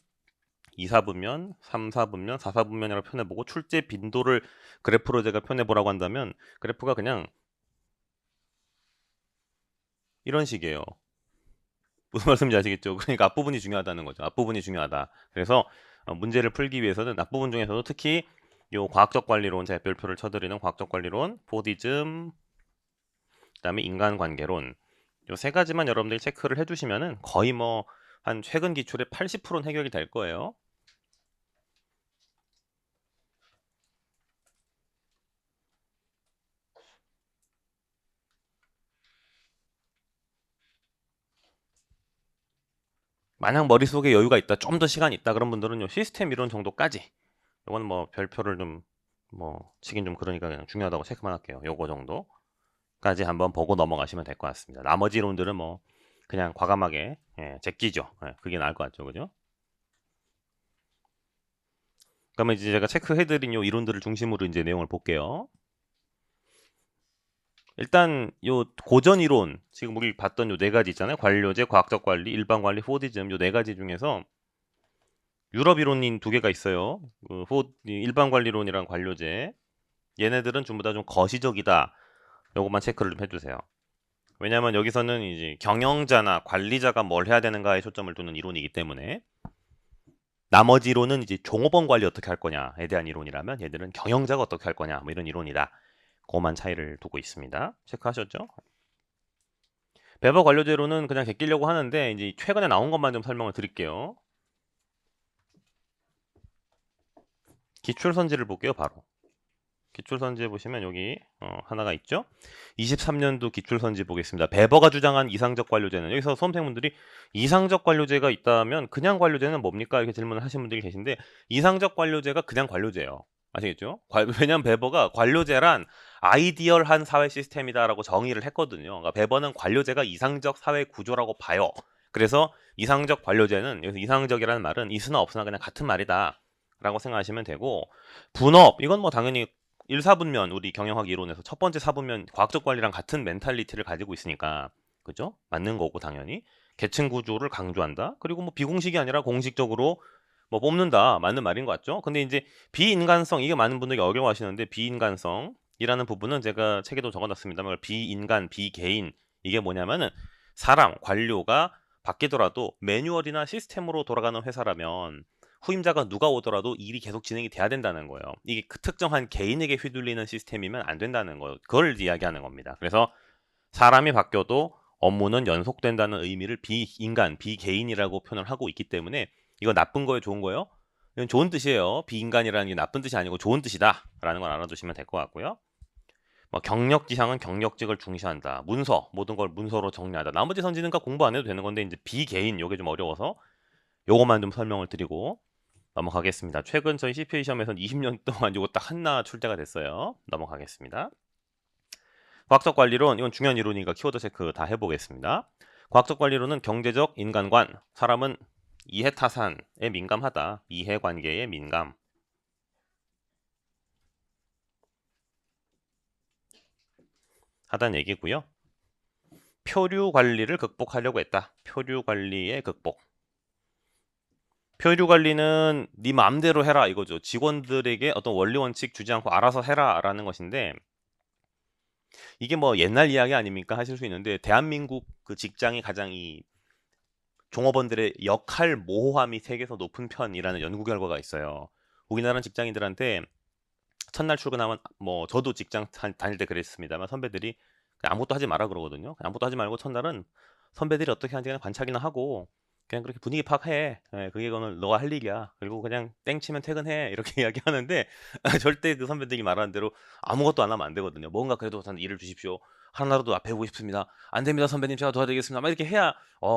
2, 4분면, 3, 4분면, 4, 4분면이라고 표현해보고 출제 빈도를 그래프로 제가 표현해보라고 한다면 그래프가 그냥 이런 식이에요. 무슨 말씀인지 아시겠죠? 그러니까 앞부분이 중요하다는 거죠. 앞부분이 중요하다. 그래서 문제를 풀기 위해서는 앞부분 중에서도 특히 요 과학적 관리론, 제가 별표를 쳐드리는 과학적 관리론, 포디즘, 그다음에 인간관계론 요 세 가지만 여러분들이 체크를 해주시면은 거의 뭐 한 최근 기출의 80%는 해결이 될 거예요. 만약 머릿속에 여유가 있다, 좀 더 시간이 있다 그런 분들은 요 시스템 이론 정도까지, 요건 뭐 별표를 좀 뭐 치긴 좀 그러니까 그냥 중요하다고 체크만 할게요. 요거 정도까지 한번 보고 넘어가시면 될 것 같습니다. 나머지 이론들은 뭐 그냥 과감하게 제끼죠. 그게 나을 것 같죠, 그죠? 그러면 이제 제가 체크해드린 요 이론들을 중심으로 이제 내용을 볼게요. 일단 요 고전 이론, 지금 우리 봤던 요 네 가지 있잖아요. 관료제, 과학적 관리, 일반 관리, 포디즘, 요 네 가지 중에서 유럽 이론인 두 개가 있어요. 일반 관리론이랑 관료제. 얘네들은 전부 다 좀 거시적이다. 요것만 체크를 좀 해주세요. 왜냐하면 여기서는 이제 경영자나 관리자가 뭘 해야 되는가에 초점을 두는 이론이기 때문에, 나머지 이론은 이제 종업원 관리 어떻게 할 거냐에 대한 이론이라면 얘들은 경영자가 어떻게 할 거냐 뭐 이런 이론이다. 그것만 차이를 두고 있습니다. 체크하셨죠? 배버 관료제로는 그냥 제끼려고 하는데 이제 최근에 나온 것만 좀 설명을 드릴게요. 기출선지를 볼게요. 바로 기출선지에 보시면 여기 하나가 있죠. 23년도 기출선지 보겠습니다. 배버가 주장한 이상적 관료제는, 여기서 수험생분들이 이상적 관료제가 있다면 그냥 관료제는 뭡니까? 이렇게 질문을 하시는 분들이 계신데, 이상적 관료제가 그냥 관료제예요. 아시겠죠? 왜냐면 배버가 관료제란 아이디얼한 사회 시스템이다라고 정의를 했거든요. 그러니까 배버는 관료제가 이상적 사회 구조라고 봐요. 그래서 이상적 관료제는, 여기서 이상적이라는 말은 있으나 없으나 그냥 같은 말이다 라고 생각하시면 되고, 분업, 이건 뭐 당연히 1, 4분면, 우리 경영학 이론에서 첫 번째 4분면 과학적 관리랑 같은 멘탈리티를 가지고 있으니까, 그죠? 맞는 거고 당연히 계층 구조를 강조한다. 그리고 뭐 비공식이 아니라 공식적으로 뭐 뽑는다, 맞는 말인 것 같죠? 근데 이제 비인간성, 이게 많은 분들이 어려워하시는데, 비인간성이라는 부분은 제가 책에도 적어놨습니다만, 비인간, 비개인, 이게 뭐냐면은 사람, 관료가 바뀌더라도 매뉴얼이나 시스템으로 돌아가는 회사라면 후임자가 누가 오더라도 일이 계속 진행이 돼야 된다는 거예요. 이게 그 특정한 개인에게 휘둘리는 시스템이면 안 된다는 거예요. 그걸 이야기하는 겁니다. 그래서 사람이 바뀌어도 업무는 연속된다는 의미를 비인간, 비개인이라고 표현을 하고 있기 때문에, 이거 나쁜 거예요, 좋은 거예요? 이건 좋은 뜻이에요. 비인간이라는 게 나쁜 뜻이 아니고 좋은 뜻이다 라는 걸 알아두시면 될 것 같고요. 뭐 경력지상은 경력직을 중시한다. 문서, 모든 걸 문서로 정리한다. 나머지 선지는 공부 안 해도 되는 건데, 이제 비개인, 요게 좀 어려워서 요것만 좀 설명을 드리고 넘어가겠습니다. 최근 저희 CPA 시험에서는 20년 동안 요거 딱 하나 출제가 됐어요. 넘어가겠습니다. 과학적 관리론, 이건 중요한 이론이니까 키워드 체크 다 해보겠습니다. 과학적 관리론은 경제적 인간관, 사람은 이해타산에 민감하다. 이해관계에 민감. 하다는 얘기고요. 표류 관리를 극복하려고 했다. 표류 관리의 극복. 표류 관리는 네 마음대로 해라 이거죠. 직원들에게 어떤 원리 원칙 주지 않고 알아서 해라라는 것인데, 이게 뭐 옛날 이야기 아닙니까 하실 수 있는데, 대한민국 그 직장이 가장 이 종업원들의 역할 모호함이 세계에서 높은 편이라는 연구 결과가 있어요. 우리나라 직장인들한테 첫날 출근하면, 뭐 저도 직장 다닐 때 그랬습니다만, 선배들이 그냥 아무것도 하지 마라 그러거든요. 그냥 아무것도 하지 말고 첫날은 선배들이 어떻게 하는지 그냥 관찰이나 하고 그냥 그렇게 분위기 파악해. 그게 오늘 너가 할 일이야. 그리고 그냥 땡치면 퇴근해. 이렇게 이야기하는데, 절대 그 선배들이 말하는 대로 아무것도 안 하면 안 되거든요. 뭔가 그래도 저는 일을 주십시오. 하나라도 앞에 오고 싶습니다. 안 됩니다, 선배님. 제가 도와드리겠습니다. 막 이렇게 해야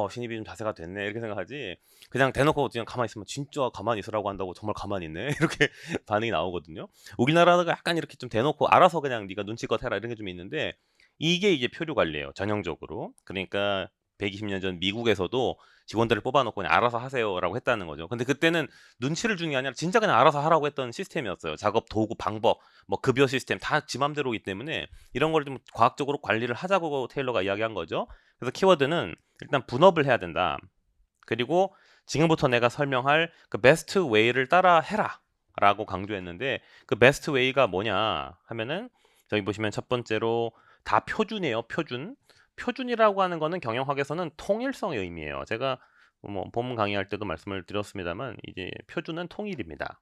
신입이 좀 자세가 됐네. 이렇게 생각하지. 그냥 대놓고 그냥 가만히 있으면 진짜 가만히 있으라고 한다고 정말 가만히 있네. 이렇게 반응이 나오거든요. 우리나라가 약간 이렇게 좀 대놓고 알아서 그냥 네가 눈치껏 해라 이런 게 좀 있는데, 이게 이제 표류 관리예요. 전형적으로. 그러니까 120년 전 미국에서도 직원들을 뽑아놓고 그냥 알아서 하세요라고 했다는 거죠. 근데 그때는 눈치를 주는 게 아니라 진짜 그냥 알아서 하라고 했던 시스템이었어요. 작업 도구, 방법, 뭐 급여 시스템 다 지 맘대로이기 때문에 이런 걸 좀 과학적으로 관리를 하자고 테일러가 이야기한 거죠. 그래서 키워드는 일단 분업을 해야 된다. 그리고 지금부터 내가 설명할 그 베스트 웨이를 따라 해라 라고 강조했는데, 그 베스트 웨이가 뭐냐 하면은 저기 보시면 첫 번째로 다 표준이에요. 표준이라고 하는 거는 경영학에서는 통일성의 의미예요. 제가 뭐 본문 강의할 때도 말씀을 드렸습니다만, 이제 표준은 통일입니다.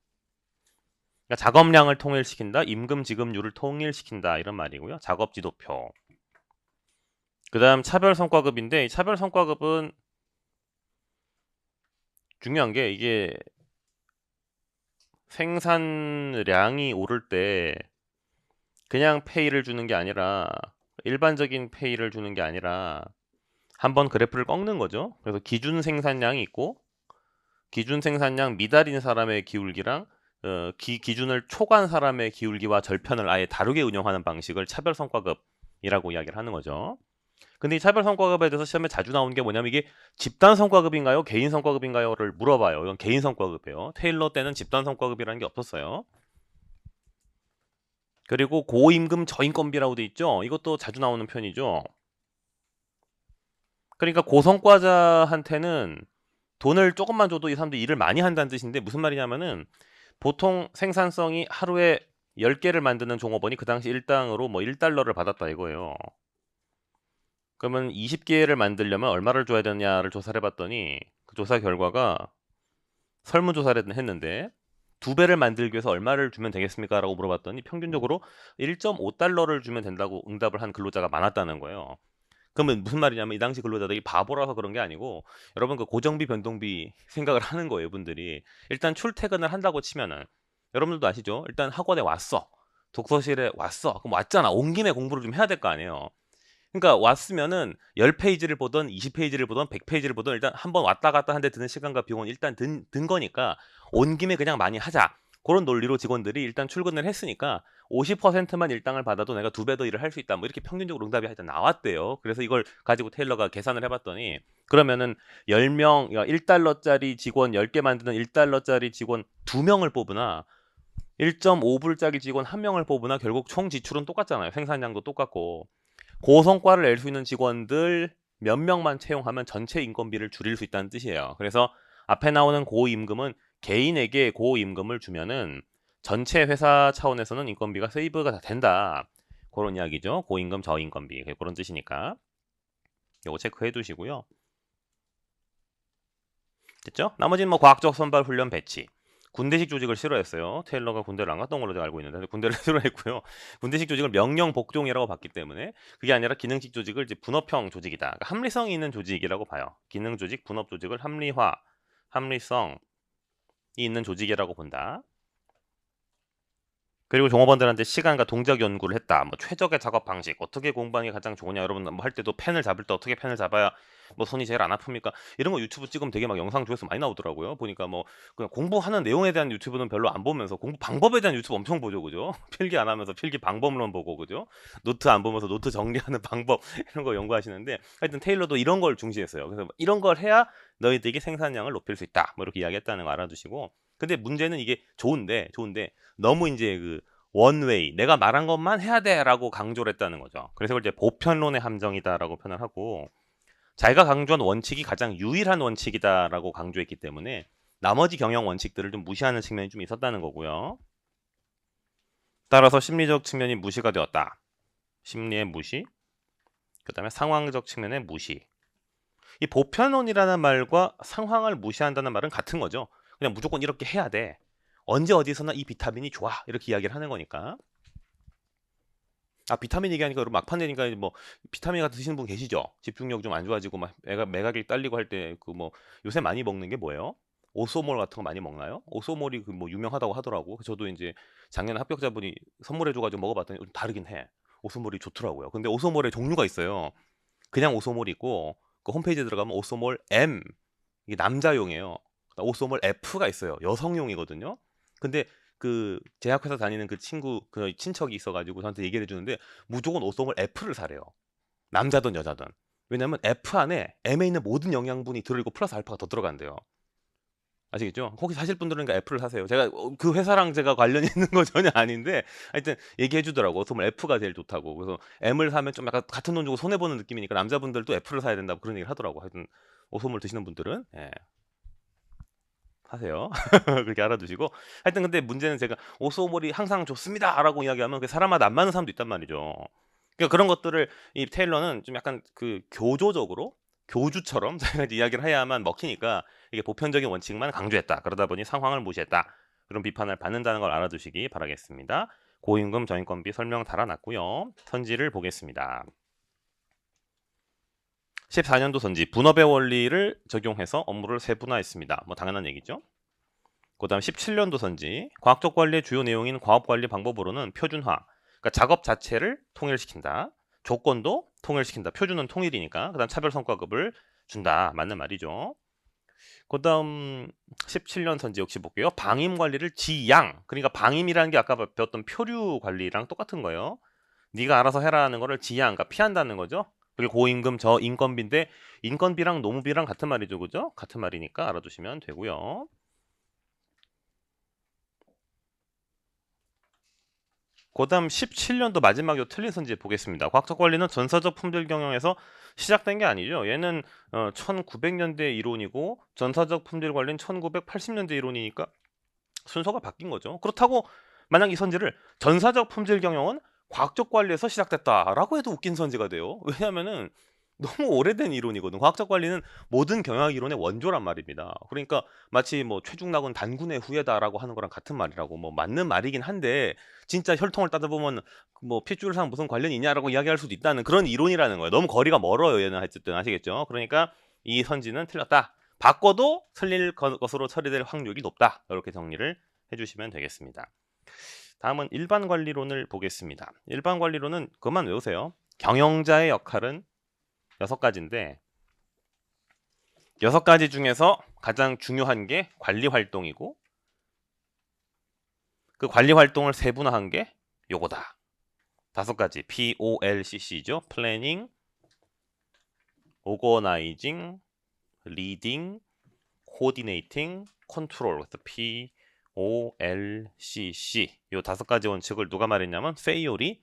그러니까 작업량을 통일시킨다, 임금 지급률을 통일시킨다, 이런 말이고요. 작업 지도표. 그다음 차별 성과급인데, 이 차별 성과급은 중요한 게, 이게 생산량이 오를 때 그냥 페이를 주는 게 아니라, 일반적인 페이를 주는 게 아니라 한번 그래프를 꺾는 거죠. 그래서 기준 생산량이 있고, 기준 생산량 미달인 사람의 기울기랑 기준을 초과한 사람의 기울기와 절편을 아예 다르게 운영하는 방식을 차별 성과급이라고 이야기를 하는 거죠. 근데 이 차별 성과급에 대해서 시험에 자주 나오는 게 뭐냐면, 이게 집단 성과급인가요? 개인 성과급인가요?를 물어봐요. 이건 개인 성과급이에요. 테일러 때는 집단 성과급이라는 게 없었어요. 그리고 고임금 저인건비라고 돼 있죠. 이것도 자주 나오는 편이죠. 그러니까 고성과자한테는 돈을 조금만 줘도 이 사람들이 일을 많이 한다는 뜻인데, 무슨 말이냐면은 보통 생산성이 하루에 10개를 만드는 종업원이 그 당시 일당으로 뭐 1달러를 받았다 이거예요. 그러면 20개를 만들려면 얼마를 줘야 되냐를 조사를 해봤더니, 그 조사 결과가 설문조사를 했는데 2배를 만들기 위해서 얼마를 주면 되겠습니까? 라고 물어봤더니 평균적으로 1.5달러를 주면 된다고 응답을 한 근로자가 많았다는 거예요. 그러면 무슨 말이냐면, 이 당시 근로자들이 바보라서 그런 게 아니고, 여러분 그 고정비 변동비 생각을 하는 거예요, 분들이. 일단 출퇴근을 한다고 치면은, 여러분들도 아시죠? 일단 학원에 왔어. 독서실에 왔어. 그럼 왔잖아. 온 김에 공부를 좀 해야 될 거 아니에요. 그러니까 왔으면은 10페이지를 보던 20페이지를 보던 100페이지를 보던 일단 한번 왔다 갔다 한 데 드는 시간과 비용은 일단 든 거니까 온 김에 그냥 많이 하자. 그런 논리로 직원들이 일단 출근을 했으니까 50%만 일당을 받아도 내가 2배 더 일을 할 수 있다. 뭐 이렇게 평균적으로 응답이 하여튼 나왔대요. 그래서 이걸 가지고 테일러가 계산을 해봤더니, 그러면은 10명, 1달러짜리 직원 10개 만드는 1달러짜리 직원 2명을 뽑으나 1.5불짜리 직원 1명을 뽑으나 결국 총 지출은 똑같잖아요. 생산량도 똑같고. 고성과를 낼 수 있는 직원들 몇 명만 채용하면 전체 인건비를 줄일 수 있다는 뜻이에요. 그래서 앞에 나오는 고임금은 개인에게 고임금을 주면은 전체 회사 차원에서는 인건비가 세이브가 다 된다. 그런 이야기죠. 고임금 저인건비. 그런 뜻이니까. 요거 체크해 두시고요. 됐죠? 나머지는 뭐 과학적 선발 훈련 배치. 군대식 조직을 싫어했어요. 테일러가 군대를 안 갔던 걸로 제가 알고 있는데 군대를 싫어했고요. 군대식 조직을 명령 복종이라고 봤기 때문에, 그게 아니라 기능식 조직을 이제 분업형 조직이다. 그러니까 합리성이 있는 조직이라고 봐요. 기능 조직, 분업 조직을 합리성이 있는 조직이라고 본다. 그리고 종업원들한테 시간과 동작 연구를 했다. 뭐 최적의 작업 방식, 어떻게 공부하는 게 가장 좋으냐. 여러분 뭐 할 때도 펜을 잡을 때 어떻게 펜을 잡아야 뭐 손이 제일 안 아픕니까? 이런 거 유튜브 찍으면 되게 막 영상 조회수 많이 나오더라고요. 보니까 뭐 그냥 공부하는 내용에 대한 유튜브는 별로 안 보면서 공부 방법에 대한 유튜브 엄청 보죠, 그죠? 필기 안 하면서 필기 방법론 보고, 그죠? 노트 안 보면서 노트 정리하는 방법 이런 거 연구하시는데, 하여튼 테일러도 이런 걸 중시했어요. 그래서 이런 걸 해야 너희들이 생산량을 높일 수 있다. 뭐 이렇게 이야기했다는 거 알아두시고. 근데 문제는 이게 좋은데 너무 이제 그 원웨이, 내가 말한 것만 해야 돼라고 강조를 했다는 거죠. 그래서 이제 보편론의 함정이다라고 표현을 하고, 자기가 강조한 원칙이 가장 유일한 원칙이다라고 강조했기 때문에 나머지 경영 원칙들을 좀 무시하는 측면이 좀 있었다는 거고요. 따라서 심리적 측면이 무시가 되었다. 심리의 무시, 그 다음에 상황적 측면의 무시. 이 보편론이라는 말과 상황을 무시한다는 말은 같은 거죠. 그냥 무조건 이렇게 해야 돼. 언제 어디서나 이 비타민이 좋아. 이렇게 이야기를 하는 거니까. 비타민 얘기하니까 여러분 막판 되니까 뭐 비타민 같은 드시는 분 계시죠? 집중력 좀 안 좋아지고 막 매각이 딸리고 할 때 그 뭐 요새 많이 먹는 게 뭐예요? 오소몰 같은 거 많이 먹나요? 오소몰이 그 뭐 유명하다고 하더라고. 저도 이제 작년에 합격자분이 선물해줘가지고 먹어봤더니 좀 다르긴 해. 오소몰이 좋더라고요. 근데 오소몰의 종류가 있어요. 그냥 오소몰이 있고, 그 홈페이지에 들어가면 오소몰 M, 이게 남자용이에요. 오소몰 F가 있어요. 여성용이거든요. 근데 그 제약회사 다니는 그 친척이 있어가지고 저한테 얘기를 해주는데, 무조건 오소몰 F를 사래요. 남자든 여자든. 왜냐면 F 안에 M에 있는 모든 영양분이 들어있고 플러스 알파가 더 들어간대요. 아시겠죠? 혹시 사실 분들은 그 F를 사세요. 제가 그 회사랑 제가 관련이 있는 거 전혀 아닌데, 하여튼 얘기해 주더라고. 오소몰 F가 제일 좋다고. 그래서 M을 사면 좀 약간 같은 돈 주고 손해 보는 느낌이니까 남자분들도 F를 사야 된다고 그런 얘기를 하더라고. 하여튼 오소몰 드시는 분들은. 예. 하세요. 그렇게 알아두시고 하여튼 근데 문제는 제가 "오쏘몰이 항상 좋습니다."라고 이야기하면 그 사람마다 안 맞는 사람도 있단 말이죠. 그러니까 그런 것들을 이 테일러는 좀 약간 그 교조적으로 교주처럼 자기가 이제 이야기를 해야만 먹히니까 이게 보편적인 원칙만 강조했다. 그러다 보니 상황을 무시했다. 그런 비판을 받는다는 걸 알아두시기 바라겠습니다. 고임금 저인건비 설명 달아놨고요. 선지를 보겠습니다. 14년도 선지 분업의 원리를 적용해서 업무를 세분화했습니다. 뭐 당연한 얘기죠. 그다음 17년도 선지 과학적 관리의 주요 내용인 과업 관리 방법으로는 표준화, 그러니까 작업 자체를 통일시킨다. 조건도 통일시킨다. 표준은 통일이니까. 그다음 차별 성과급을 준다. 맞는 말이죠. 그다음 17년 선지 역시 볼게요. 방임 관리를 지양. 그러니까 방임이라는 게 아까 배웠던 표류 관리랑 똑같은 거예요. 네가 알아서 해라는 거를 지양, 그러니까 피한다는 거죠. 그리고 고임금 저인건비인데 인건비랑 노무비랑 같은 말이죠, 그죠? 같은 말이니까 알아두시면 되고요. 그다음 17년도 마지막으로 틀린 선지 보겠습니다. 과학적 관리는 전사적 품질 경영에서 시작된 게 아니죠. 얘는 1900년대 이론이고 전사적 품질 관리는 1980년대 이론이니까 순서가 바뀐 거죠. 그렇다고 만약 이 선지를 전사적 품질 경영은 과학적 관리에서 시작됐다라고 해도 웃긴 선지가 돼요. 왜냐하면은 너무 오래된 이론이거든. 과학적 관리는 모든 경영 이론의 원조란 말입니다. 그러니까 마치 뭐 최중락은 단군의 후예다라고 하는 거랑 같은 말이라고 뭐 맞는 말이긴 한데 진짜 혈통을 따져보면 뭐 핏줄상 무슨 관련이 있냐라고 이야기할 수도 있다는 그런 이론이라는 거예요. 너무 거리가 멀어요. 얘는 어쨌든 아시겠죠? 그러니까 이 선지는 틀렸다. 바꿔도 틀릴 것으로 처리될 확률이 높다. 이렇게 정리를 해주시면 되겠습니다. 다음은 일반 관리론을 보겠습니다. 일반 관리론은 그만 외우세요. 경영자의 역할은 6가지인데 6가지 중에서 가장 중요한 게 관리 활동이고 그 관리 활동을 세분화한 게 요거다. 5가지 POLCC죠. Planning, Organizing, Leading, Coordinating, Control. 그래서 POLCC 요 5가지 원칙을 누가 말했냐면 페이올이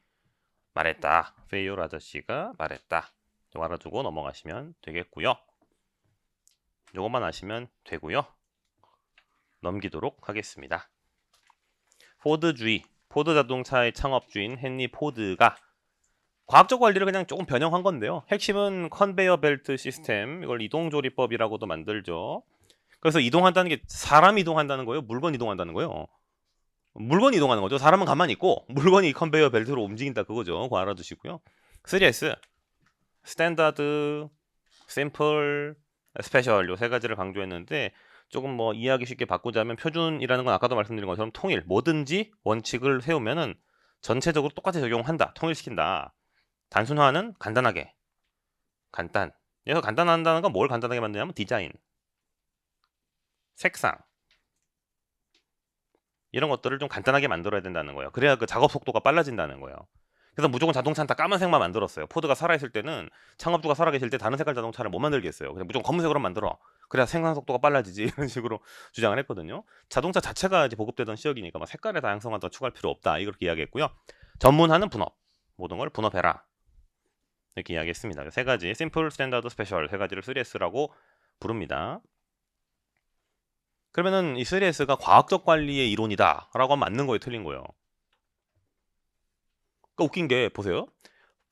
말했다. 페이올 아저씨가 말했다. 이거 알아두고 넘어가시면 되겠고요. 요것만 아시면 되고요. 넘기도록 하겠습니다. 포드주의, 포드 자동차의 창업주인 헨리 포드가 과학적 관리를 그냥 조금 변형한 건데요. 핵심은 컨베이어 벨트 시스템, 이걸 이동조리법이라고도 만들죠. 그래서 이동한다는 게 사람 이동한다는 거예요? 물건 이동한다는 거예요? 물건 이동하는 거죠. 사람은 가만히 있고 물건이 컨베이어 벨트로 움직인다 그거죠. 그거 알아두시고요. 3S, 스탠다드, 심플, 스페셜 요 3가지를 강조했는데 조금 뭐 이해하기 쉽게 바꾸자면 표준이라는 건 아까도 말씀드린 것처럼 통일, 뭐든지 원칙을 세우면은 전체적으로 똑같이 적용한다, 통일시킨다. 단순화는 간단하게, 간단. 그래서 간단한다는 건 뭘 간단하게 만드냐면 디자인, 색상 이런 것들을 좀 간단하게 만들어야 된다는 거예요. 그래야 그 작업 속도가 빨라진다는 거예요. 그래서 무조건 자동차는 다 까만색만 만들었어요. 포드가 살아있을 때는 창업주가 살아계실 때 다른 색깔 자동차를 못 만들겠어요. 그냥 무조건 검은색으로 만들어. 그래야 생산 속도가 빨라지지 이런 식으로 주장을 했거든요. 자동차 자체가 이제 보급되던 시역이니까 막 색깔의 다양성을 더 추가할 필요 없다 이렇게 이야기했고요. 전문화는 분업, 모든 걸 분업해라 이렇게 이야기했습니다. 3가지 심플, 스탠다드, 스페셜 3가지를 3S라고 부릅니다. 그러면은 이 3S가 과학적 관리의 이론이다라고 하면 맞는 거예요, 틀린 거예요? 그러니까 웃긴 게 보세요.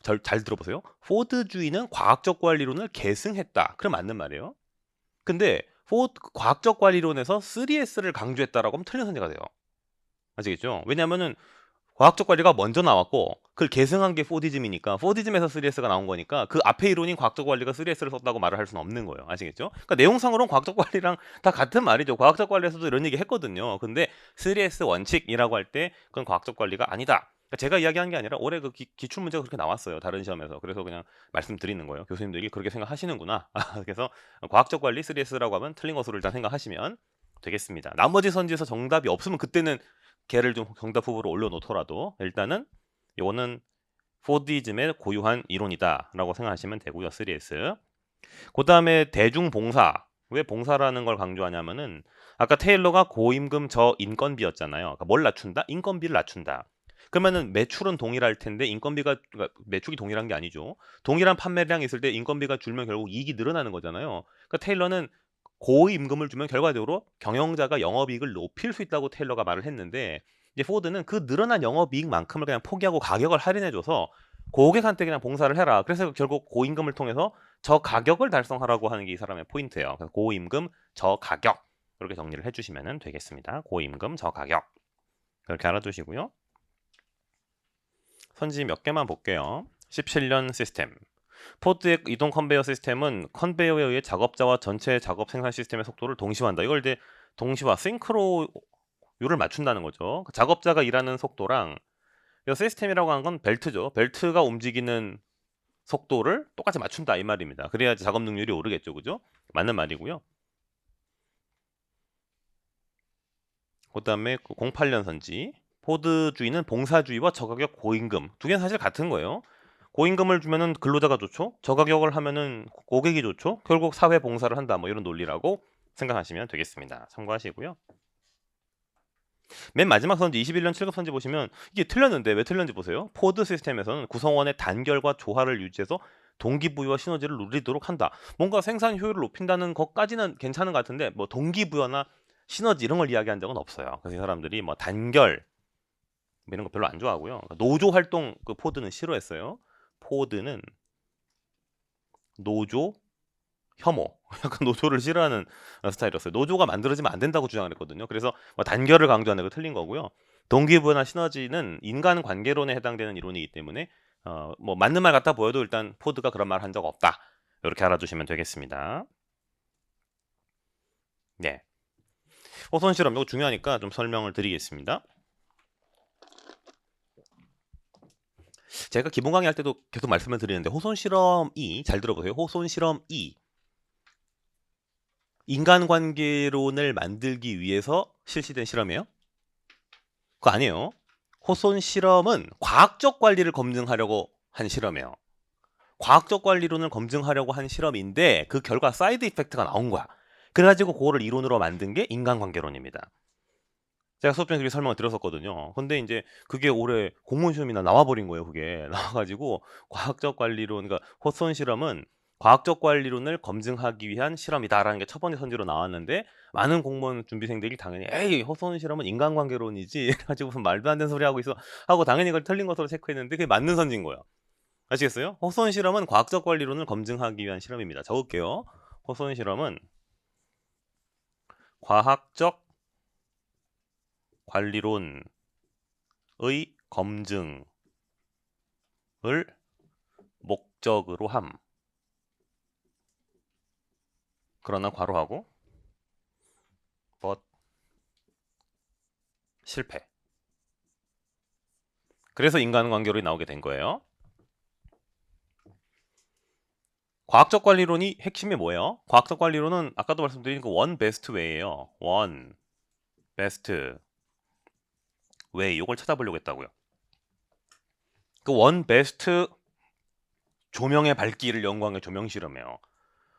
잘 들어보세요. 포드주의는 과학적 관리론을 계승했다. 그럼 맞는 말이에요. 근데 과학적 관리론에서 3S를 강조했다라고 하면 틀린 선지가 돼요. 아시겠죠? 왜냐면은 과학적 관리가 먼저 나왔고 그걸 계승한 게 포디즘이니까 포디즘에서 3S가 나온 거니까 그 앞에 이론인 과학적 관리가 3S를 썼다고 말을 할 수는 없는 거예요. 아시겠죠? 그러니까 내용상으로는 과학적 관리랑 다 같은 말이죠. 과학적 관리에서도 이런 얘기 했거든요. 근데 3S 원칙이라고 할 때 그건 과학적 관리가 아니다. 그러니까 제가 이야기한 게 아니라 올해 그 기출 문제가 그렇게 나왔어요. 다른 시험에서. 그래서 그냥 말씀드리는 거예요. 교수님들이 그렇게 생각하시는구나. 그래서 과학적 관리 3S라고 하면 틀린 것으로 일단 생각하시면 되겠습니다. 나머지 선지에서 정답이 없으면 그때는 걔를 좀 정답 후보로 올려놓더라도 일단은 이거는 포디즘의 고유한 이론이다라고 생각하시면 되고요. 3S. 그 다음에 대중봉사. 왜 봉사라는 걸 강조하냐면은 아까 테일러가 고임금 저인건비였잖아요. 그러니까 뭘 낮춘다? 인건비를 낮춘다. 그러면은 매출은 동일할 텐데 인건비가 그러니까 매출이 동일한 게 아니죠. 동일한 판매량이 있을 때 인건비가 줄면 결국 이익이 늘어나는 거잖아요. 그러니까 테일러는 고임금을 주면 결과적으로 경영자가 영업이익을 높일 수 있다고 테일러가 말을 했는데, 이제 포드는 그 늘어난 영업이익만큼을 그냥 포기하고 가격을 할인해줘서 고객한테 그냥 봉사를 해라. 그래서 결국 고임금을 통해서 저가격을 달성하라고 하는 게 이 사람의 포인트예요. 그래서 고임금, 저가격 이렇게 정리를 해주시면 되겠습니다. 고임금, 저가격 그렇게 알아두시고요. 선지 몇 개만 볼게요. 17년 시스템. 포드의 이동 컨베이어 시스템은 컨베이어에 의해 작업자와 전체 작업 생산 시스템의 속도를 동시화한다. 이걸 이제 동시화, 싱크로율을 맞춘다는 거죠. 작업자가 일하는 속도랑 이 시스템이라고 하는 건 벨트죠. 벨트가 움직이는 속도를 똑같이 맞춘다 이 말입니다. 그래야지 작업 능률이 오르겠죠. 그죠? 맞는 말이고요. 그 다음에 08년 선지. 포드주의는 봉사주의와 저가격 고임금 두 개는 사실 같은 거예요. 고임금을 주면은 근로자가 좋죠. 저가격을 하면은 고객이 좋죠. 결국 사회 봉사를 한다 뭐 이런 논리라고 생각하시면 되겠습니다. 참고하시고요. 맨 마지막 선지 21년 7급 선지 보시면 이게 틀렸는데 왜 틀렸는지 보세요. 포드 시스템에서는 구성원의 단결과 조화를 유지해서 동기부여와 시너지를 누리도록 한다. 뭔가 생산 효율을 높인다는 것까지는 괜찮은 것 같은데 뭐 동기부여나 시너지 이런 걸 이야기한 적은 없어요. 그래서 이 사람들이 뭐 단결 이런 거 별로 안 좋아하고요. 노조 활동 그 포드는 싫어했어요. 포드는 노조 혐오, 약간 노조를 싫어하는 스타일이었어요. 노조가 만들어지면 안 된다고 주장을 했거든요. 그래서 뭐 단결을 강조하는 거 틀린 거고요. 동기부여나 시너지는 인간관계론에 해당되는 이론이기 때문에 뭐 맞는 말 같아 보여도 일단 포드가 그런 말 한 적 없다. 이렇게 알아두시면 되겠습니다. 네. 호손 실험 이거 중요하니까 좀 설명을 드리겠습니다. 제가 기본 강의 할 때도 계속 말씀을 드리는데 호손 실험이 잘 들어보세요. 호손 실험이 인간관계론을 만들기 위해서 실시된 실험이에요? 그거 아니에요. 호손 실험은 과학적 관리를 검증하려고 한 실험이에요. 과학적 관리론을 검증하려고 한 실험인데 그 결과 사이드 이펙트가 나온 거야. 그래가지고 그거를 이론으로 만든 게 인간관계론입니다. 제가 수업 중에 그렇게 설명을 드렸었거든요. 근데 이제 그게 올해 공무원 시험이나 나와버린 거예요. 그게 나와가지고 과학적 관리론, 그러니까 호손 실험은 과학적 관리론을 검증하기 위한 실험이다라는 게 첫 번째 선지로 나왔는데 많은 공무원 준비생들이 당연히 에이 호손 실험은 인간관계론이지 해가지고 무슨 말도 안 되는 소리 하고 있어 하고 당연히 그걸 틀린 것으로 체크했는데 그게 맞는 선지인 거예요. 아시겠어요? 호손 실험은 과학적 관리론을 검증하기 위한 실험입니다. 적을게요. 호손 실험은 과학적 관리론의 검증을 목적으로 함. 그러나 괄호하고 but 실패. 그래서 인간관계론이 나오게 된 거예요. 과학적 관리론이 핵심이 뭐예요? 과학적 관리론은 아까도 말씀드린 그 one best way예요. one best way. 이걸 찾아보려고 했다고요. 그 one best 조명의 밝기를 연구한 게 조명 실험이에요.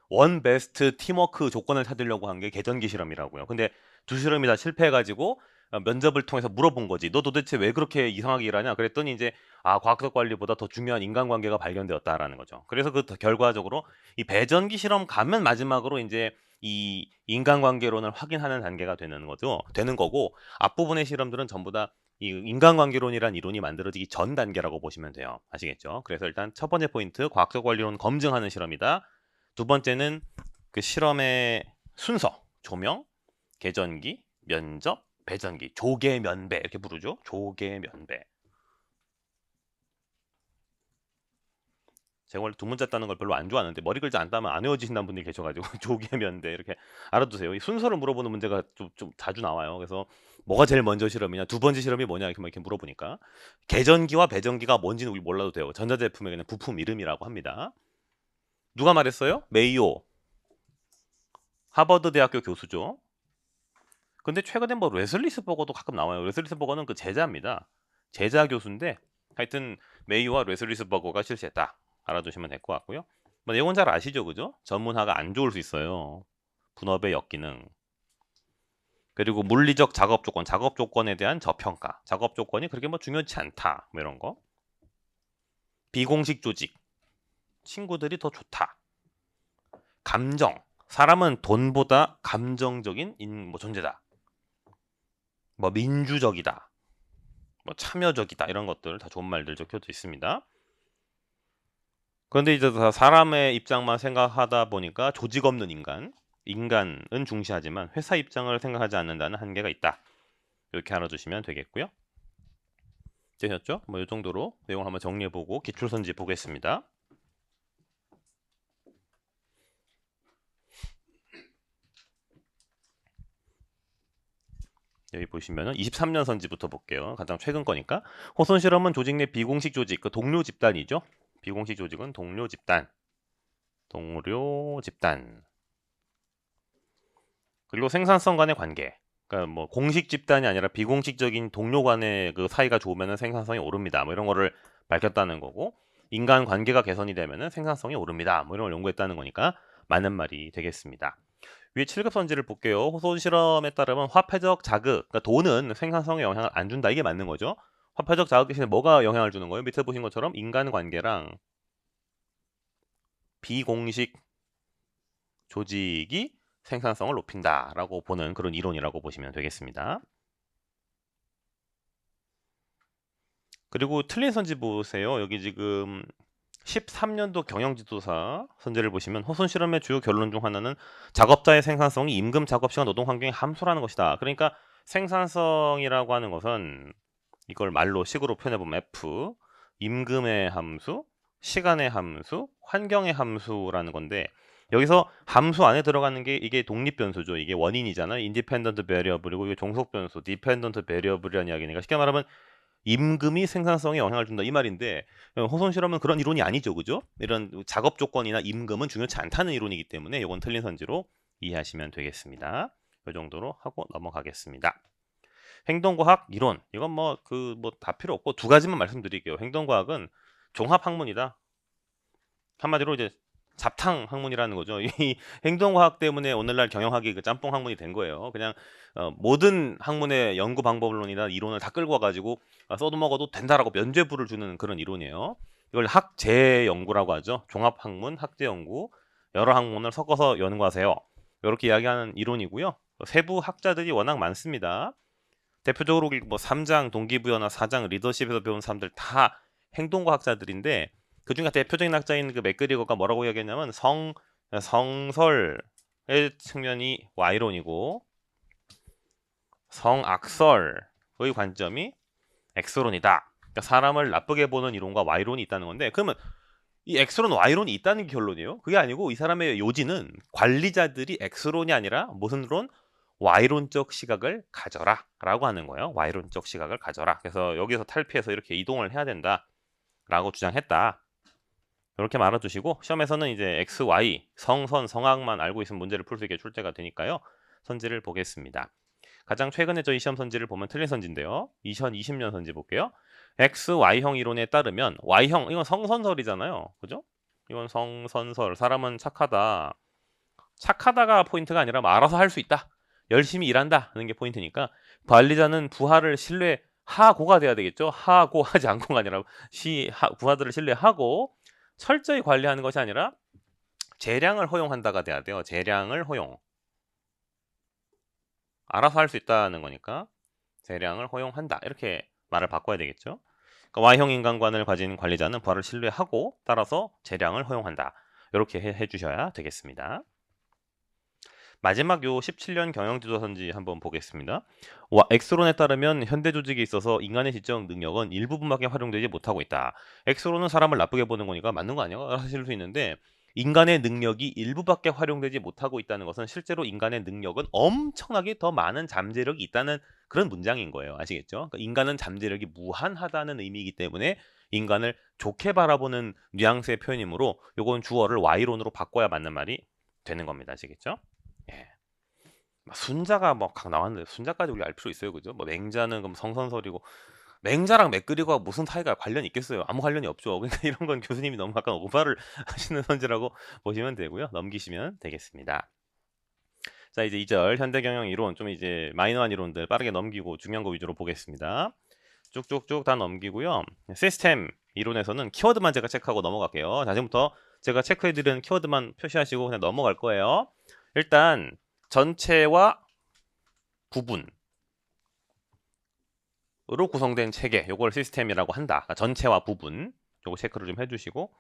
원 베스트 팀워크 조건을 찾으려고 한 게 계전기 실험이라고요. 근데 두 실험이 다 실패해가지고 면접을 통해서 물어본 거지. 너 도대체 왜 그렇게 이상하게 일하냐? 그랬더니 이제 과학적 관리보다 더 중요한 인간관계가 발견되었다라는 거죠. 그래서 그 결과적으로 이 배전기 실험 가면 마지막으로 이제 이 인간관계론을 확인하는 단계가 되는 거죠. 되는 거고 앞부분의 실험들은 전부 다 이 인간관계론이란 이론이 만들어지기 전 단계라고 보시면 돼요. 아시겠죠? 그래서 일단 첫 번째 포인트 과학적 관리론 검증하는 실험이다. 두 번째는 그 실험의 순서, 조명, 계전기, 면접, 배전기, 조계면배 이렇게 부르죠. 조계면배. 제가 원래 두 문자 따는 걸 별로 안 좋아하는데 머리 글자 안 따면 안 외워지신다는 분들이 계셔가지고 조계면배 이렇게 알아두세요. 이 순서를 물어보는 문제가 좀 자주 나와요. 그래서 뭐가 제일 먼저 실험이냐, 두 번째 실험이 뭐냐 이렇게 물어보니까 계전기와 배전기가 뭔지는 우리 몰라도 돼요. 전자제품의 그냥 부품 이름이라고 합니다. 누가 말했어요? 메이오. 하버드 대학교 교수죠. 근데 최근에 뭐 레슬리스 버거도 가끔 나와요. 레슬리스 버거는 그 제자입니다. 제자 교수인데 하여튼 메이와 레슬리스 버거가 실시했다. 알아두시면 될 것 같고요. 뭐 내용은 잘 아시죠, 그죠? 전문화가 안 좋을 수 있어요. 분업의 역기능. 그리고 물리적 작업 조건에 대한 저평가. 작업 조건이 그렇게 뭐 중요치 않다. 뭐 이런 거. 비공식 조직. 친구들이 더 좋다. 감정. 사람은 돈보다 감정적인 뭐 존재다. 뭐 민주적이다. 뭐 참여적이다. 이런 것들 다 좋은 말들 적혀져 있습니다. 그런데 이제 다 사람의 입장만 생각하다 보니까 조직 없는 인간은 중시하지만 회사 입장을 생각하지 않는다는 한계가 있다. 이렇게 알아두시면 되겠고요. 되셨죠? 뭐 이 정도로 내용을 한번 정리해보고 기출선지 보겠습니다. 여기 보시면은 23년 선지부터 볼게요. 가장 최근 거니까. 호손 실험은 조직 내 비공식 조직, 그 동료 집단이죠. 비공식 조직은 동료 집단. 그리고 생산성 간의 관계. 그러니까 뭐 공식 집단이 아니라 비공식적인 동료 간의 그 사이가 좋으면 생산성이 오릅니다. 뭐 이런 거를 밝혔다는 거고, 인간 관계가 개선이 되면 생산성이 오릅니다. 뭐 이런 걸 연구했다는 거니까 맞는 말이 되겠습니다. 위에 7급 선지를 볼게요. 호손 실험에 따르면 화폐적 자극, 그러니까 돈은 생산성에 영향을 안 준다. 이게 맞는 거죠. 화폐적 자극 대신에 뭐가 영향을 주는 거예요? 밑에 보신 것처럼 인간관계랑 비공식 조직이 생산성을 높인다라고 보는 그런 이론이라고 보시면 되겠습니다. 그리고 틀린 선지 보세요. 여기 지금 13년도 경영지도사 선지를 보시면 호손 실험의 주요 결론 중 하나는 작업자의 생산성이 임금 작업시간 노동 환경의 함수라는 것이다. 그러니까 생산성이라고 하는 것은 이걸 말로 식으로 표현해보면 F, 임금의 함수, 시간의 함수, 환경의 함수라는 건데 여기서 함수 안에 들어가는 게 이게 독립변수죠. 이게 원인이잖아요. 인디펜던트 베리어블이고 이게 종속변수, 디펜던트 베리어블이라는 이야기니까 쉽게 말하면 임금이 생산성에 영향을 준다 이 말인데 호손 실험은 그런 이론이 아니죠. 그죠? 이런 작업 조건이나 임금은 중요치 않다는 이론이기 때문에 이건 틀린 선지로 이해하시면 되겠습니다. 이 정도로 하고 넘어가겠습니다. 행동과학 이론 이건 뭐 다 필요 없고 두 가지만 말씀드릴게요. 행동과학은 종합학문이다. 한마디로 이제 잡탕 학문이라는 거죠. 이 행동과학 때문에 오늘날 경영학이 그 짬뽕 학문이 된 거예요. 그냥 모든 학문의 연구 방법론이나 이론을 다 끌고 와가지고 써도 먹어도 된다라고 면죄부를 주는 그런 이론이에요. 이걸 학제 연구라고 하죠. 종합학문, 학제 연구 여러 학문을 섞어서 연구하세요. 이렇게 이야기하는 이론이고요. 세부 학자들이 워낙 많습니다. 대표적으로 뭐 3장 동기부여나 4장 리더십에서 배운 사람들 다 행동과학자들인데 그중에 대표적인 학자인 그 맥그리거가 뭐라고 이야기했냐면 성설의 측면이 Y론이고 성악설의 관점이 X론이다. 그러니까 사람을 나쁘게 보는 이론과 Y론이 있다는 건데 그러면 이 X론, Y론이 있다는 게 결론이에요. 그게 아니고 이 사람의 요지는 관리자들이 X론이 아니라 무슨 론? Y론적 시각을 가져라 라고 하는 거예요. Y론적 시각을 가져라. 그래서 여기서 탈피해서 이렇게 이동을 해야 된다 라고 주장했다. 이렇게 말아주시고 시험에서는 이제 X, Y, 성선, 성악만 알고 있으면 문제를 풀 수 있게 출제가 되니까요. 선지를 보겠습니다. 가장 최근에 저희 시험 선지를 보면 틀린 선지인데요. 2020년 선지 볼게요. X, Y형 이론에 따르면 Y형, 이건 성선설이잖아요. 그죠? 이건 성선설. 사람은 착하다. 착하다가 포인트가 아니라 뭐 알아서 할 수 있다. 열심히 일한다 하는 게 포인트니까 관리자는 부하를 신뢰하고가 돼야 되겠죠. 하고 하지 않고가 아니라 부하들을 신뢰하고 철저히 관리하는 것이 아니라 재량을 허용한다가 돼야 돼요. 재량을 허용. 알아서 할 수 있다는 거니까 재량을 허용한다. 이렇게 말을 바꿔야 되겠죠. 그러니까 Y형 인간관을 가진 관리자는 부하를 신뢰하고 따라서 재량을 허용한다. 이렇게 해주셔야 되겠습니다. 마지막 요 17년 경영지도 선지 한번 보겠습니다. 엑스론에 따르면 현대 조직에 있어서 인간의 지적 능력은 일부분밖에 활용되지 못하고 있다. 엑스론은 사람을 나쁘게 보는 거니까 맞는 거 아니야? 하실 수 있는데 인간의 능력이 일부밖에 활용되지 못하고 있다는 것은 실제로 인간의 능력은 엄청나게 더 많은 잠재력이 있다는 그런 문장인 거예요. 아시겠죠? 그러니까 인간은 잠재력이 무한하다는 의미이기 때문에 인간을 좋게 바라보는 뉘앙스의 표현이므로 요건 주어를 Y론으로 바꿔야 맞는 말이 되는 겁니다. 아시겠죠? 예. 순자가 뭐 각 나왔는데 순자까지 우리 알 필요 있어요, 그죠? 뭐 맹자는 그럼 성선설이고 맹자랑 맥그리거가 무슨 사이가 관련이 있겠어요? 아무 관련이 없죠. 그러니까 이런 건 교수님이 너무 약간 오바를 하시는 선지라고 보시면 되고요. 넘기시면 되겠습니다. 자, 이제 2절 현대경영 이론 좀 이제 마이너한 이론들 빠르게 넘기고 중요한 거 위주로 보겠습니다. 쭉쭉쭉 다 넘기고요. 시스템 이론에서는 키워드만 제가 체크하고 넘어갈게요. 자, 지금부터 제가 체크해드리는 키워드만 표시하시고 그냥 넘어갈 거예요. 일단 전체와 부분으로 구성된 체계, 요걸 시스템이라고 한다. 그러니까 전체와 부분, 요거 체크를 좀 해주시고,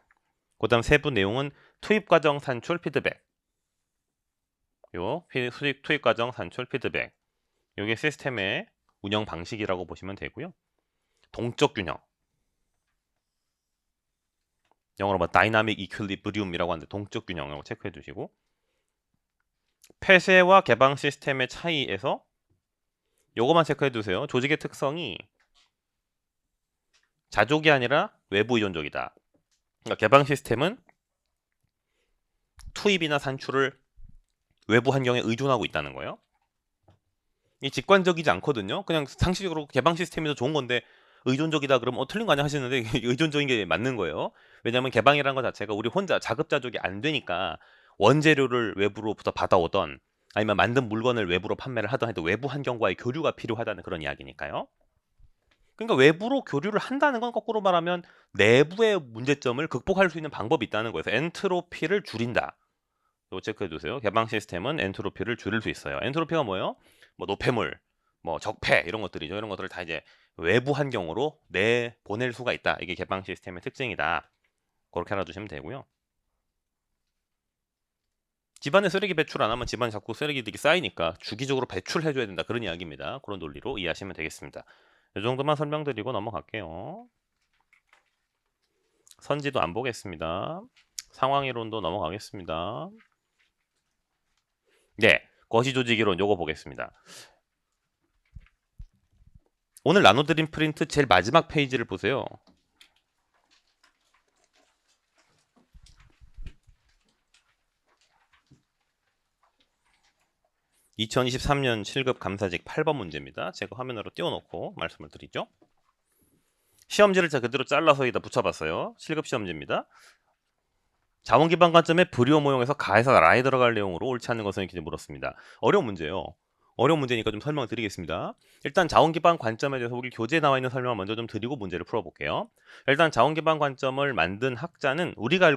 그 다음 세부 내용은 투입 과정 산출 피드백, 투입 과정 산출 피드백, 요게 시스템의 운영 방식이라고 보시면 되고요. 동적 균형, 영어로 뭐 다이나믹 이퀄리브리움이라고 하는데 동적 균형이라고 체크해 주시고, 폐쇄와 개방 시스템의 차이에서 요거만 체크해 두세요. 조직의 특성이 자족이 아니라 외부 의존적이다. 그러니까 개방 시스템은 투입이나 산출을 외부 환경에 의존하고 있다는 거예요. 이 직관적이지 않거든요. 그냥 상식적으로 개방 시스템이 더 좋은 건데 의존적이다 그러면 틀린 거 아니야 하시는데 의존적인 게 맞는 거예요. 왜냐하면 개방이라는 것 자체가 우리 혼자 자급자족이 안 되니까 원재료를 외부로부터 받아오던 아니면 만든 물건을 외부로 판매를 하던 해도 외부 환경과의 교류가 필요하다는 그런 이야기니까요. 그러니까 외부로 교류를 한다는 건 거꾸로 말하면 내부의 문제점을 극복할 수 있는 방법이 있다는 거예요. 그래서 엔트로피를 줄인다. 이거 체크해 두세요. 개방 시스템은 엔트로피를 줄일 수 있어요. 엔트로피가 뭐예요? 뭐 노폐물, 뭐 적폐 이런 것들이죠. 이런 것들을 다 이제 외부 환경으로 내보낼 수가 있다. 이게 개방 시스템의 특징이다. 그렇게 알아두시면 되고요. 집안에 쓰레기 배출 안 하면 집안에 자꾸 쓰레기들이 쌓이니까 주기적으로 배출해줘야 된다. 그런 이야기입니다. 그런 논리로 이해하시면 되겠습니다. 이 정도만 설명드리고 넘어갈게요. 선지도 안 보겠습니다. 상황이론도 넘어가겠습니다. 네, 거시조직이론 요거 보겠습니다. 오늘 나눠드린 프린트 제일 마지막 페이지를 보세요. (2023년) 7급 감사직 8번 문제입니다. 제가 화면으로 띄워놓고 말씀을 드리죠. 시험지를 제가 그대로 잘라서 여기다 붙여봤어요. 7급 시험지입니다. 자원기반 관점에 불이호 모형에서 가에서 라에 들어갈 내용으로 옳지 않은 것은 이렇게 물었습니다. 어려운 문제예요. 어려운 문제니까 좀 설명을 드리겠습니다. 일단 자원기반 관점에 대해서 우리 교재에 나와 있는 설명을 먼저 좀 드리고 문제를 풀어볼게요. 일단 자원기반 관점을 만든 학자는 우리가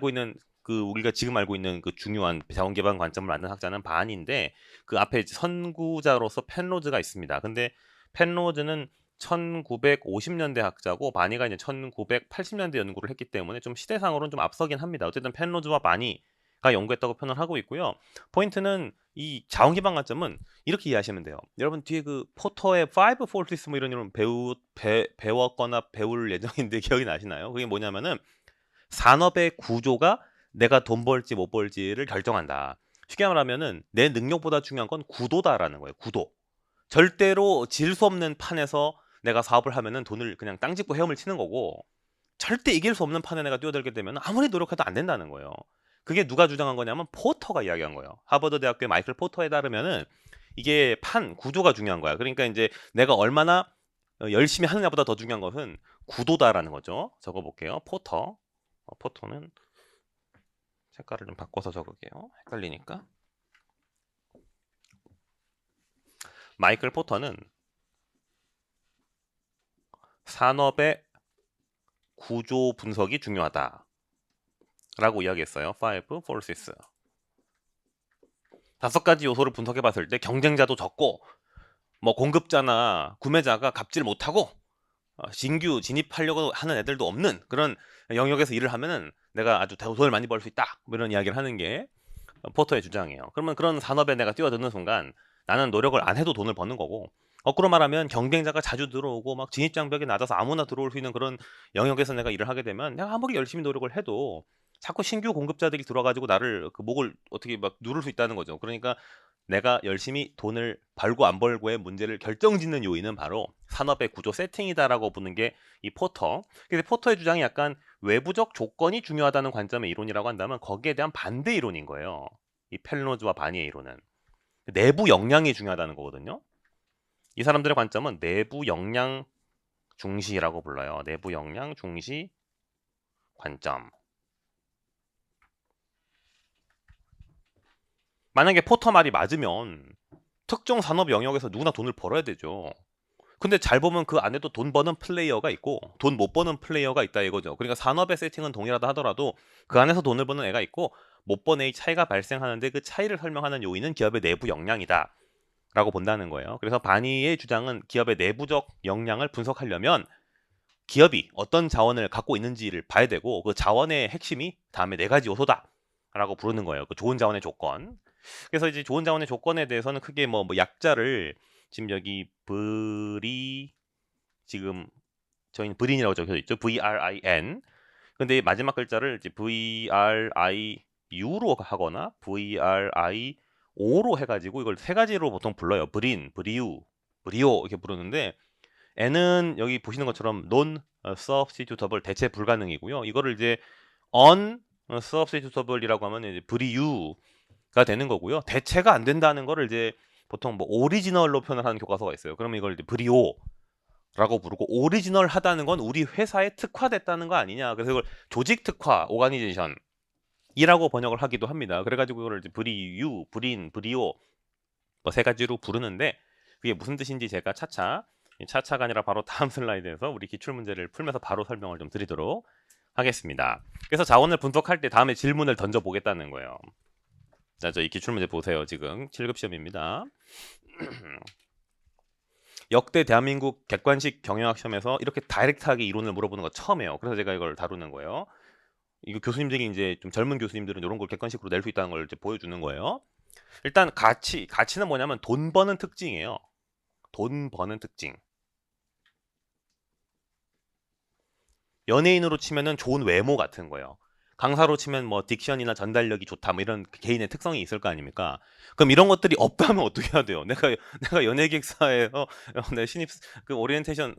지금 알고 있는 그 중요한 자원기반 관점을 만든 학자는 반인데 그 앞에 선구자로서 펜로즈가 있습니다. 근데 펜로즈는 1950년대 학자고 바니가 이제 1980년대 연구를 했기 때문에 좀 시대상으로는 좀 앞서긴 합니다. 어쨌든 펜로즈와 바니가 연구했다고 표현을 하고 있고요. 포인트는 이 자원기반 관점은 이렇게 이해하시면 돼요. 여러분 뒤에 그 포터의 Five Forces 뭐 이런 이름 배웠거나 배울 예정인데 기억이 나시나요? 그게 뭐냐면은 산업의 구조가 내가 돈 벌지 못 벌지를 결정한다. 쉽게 말하면은 내 능력보다 중요한 건 구도다라는 거예요. 구도. 절대로 질 수 없는 판에서 내가 사업을 하면은 돈을 그냥 땅 짚고 헤엄을 치는 거고 절대 이길 수 없는 판에 내가 뛰어들게 되면 아무리 노력해도 안 된다는 거예요. 그게 누가 주장한 거냐면 포터가 이야기한 거예요. 하버드 대학교의 마이클 포터에 따르면은 이게 판 구조가 중요한 거야. 그러니까 이제 내가 얼마나 열심히 하느냐보다 더 중요한 것은 구도다라는 거죠. 적어볼게요. 포터는 색깔을 좀 바꿔서 적을게요. 헷갈리니까. 마이클 포터는 산업의 구조 분석이 중요하다 라고 이야기했어요. Five Forces. 5가지 요소를 분석해 봤을 때 경쟁자도 적고 뭐 공급자나 구매자가 갚지를 못하고 신규 진입하려고 하는 애들도 없는 그런 영역에서 일을 하면은 내가 아주 돈을 많이 벌 수 있다. 뭐 이런 이야기를 하는 게 포터의 주장이에요. 그러면 그런 산업에 내가 뛰어드는 순간 나는 노력을 안 해도 돈을 버는 거고 거꾸로 말하면 경쟁자가 자주 들어오고 막 진입장벽이 낮아서 아무나 들어올 수 있는 그런 영역에서 내가 일을 하게 되면 내가 아무리 열심히 노력을 해도 자꾸 신규 공급자들이 들어와가지고 나를 그 목을 어떻게 막 누를 수 있다는 거죠. 그러니까 내가 열심히 돈을 벌고 안 벌고의 문제를 결정짓는 요인은 바로 산업의 구조 세팅이다라고 보는 게 이 포터. 근데 포터의 주장이 약간 외부적 조건이 중요하다는 관점의 이론이라고 한다면 거기에 대한 반대 이론인 거예요. 이 펠로즈와 바니의 이론은 내부 역량이 중요하다는 거거든요. 이 사람들의 관점은 내부 역량 중시라고 불러요. 내부 역량 중시 관점. 만약에 포터 말이 맞으면 특정 산업 영역에서 누구나 돈을 벌어야 되죠. 근데 잘 보면 그 안에도 돈 버는 플레이어가 있고 돈 못 버는 플레이어가 있다 이거죠. 그러니까 산업의 세팅은 동일하다 하더라도 그 안에서 돈을 버는 애가 있고 못 번의 차이가 발생하는데 그 차이를 설명하는 요인은 기업의 내부 역량이다 라고 본다는 거예요. 그래서 바니의 주장은 기업의 내부적 역량을 분석하려면 기업이 어떤 자원을 갖고 있는지를 봐야 되고 그 자원의 핵심이 다음에 4가지 요소다 라고 부르는 거예요. 그 좋은 자원의 조건. 그래서 이제 좋은 자원의 조건에 대해서는 크게 뭐 약자를 지금 여기 브리 지금 저희는 브린이라고 적혀 있죠. VRIN. 근데 마지막 글자를 이제 VRIU로 하거나 VRIO로 해가지고 이걸 3가지로 보통 불러요. 브린, 브리우, 브리오 이렇게 부르는데 N은 여기 보시는 것처럼 non substitutable 대체 불가능이고요. 이거를 이제 on substitutable이라고 하면 이제 브리유가 되는 거고요. 대체가 안 된다는 거를 이제 보통 뭐 오리지널로 표현을 하는 교과서가 있어요. 그러면 이걸 이제 브리오 라고 부르고 오리지널 하다는 건 우리 회사에 특화됐다는 거 아니냐. 그래서 이걸 조직 특화, 오가니제이션 이라고 번역을 하기도 합니다. 그래가지고 이걸 이제 브리유, 브린, 브리오 뭐 3가지로 부르는데 그게 무슨 뜻인지 제가 차차가 아니라 바로 다음 슬라이드에서 우리 기출문제를 풀면서 바로 설명을 좀 드리도록 하겠습니다. 그래서 자원을 분석할 때 다음에 질문을 던져보겠다는 거예요. 자, 저 이 기출문제 보세요. 지금 7급 시험입니다. 역대 대한민국 객관식 경영학 시험에서 이렇게 다이렉트하게 이론을 물어보는 거 처음이에요. 그래서 제가 이걸 다루는 거예요. 이거 교수님들이 이제 좀 젊은 교수님들은 이런 걸 객관식으로 낼 수 있다는 걸 이제 보여주는 거예요. 일단 가치는 뭐냐면 돈 버는 특징이에요. 돈 버는 특징. 연예인으로 치면은 좋은 외모 같은 거예요. 강사로 치면 뭐 딕션이나 전달력이 좋다 뭐 이런 개인의 특성이 있을 거 아닙니까? 그럼 이런 것들이 없다면 어떻게 해야 돼요? 내가 연예기획사에서 내 신입 그 오리엔테이션이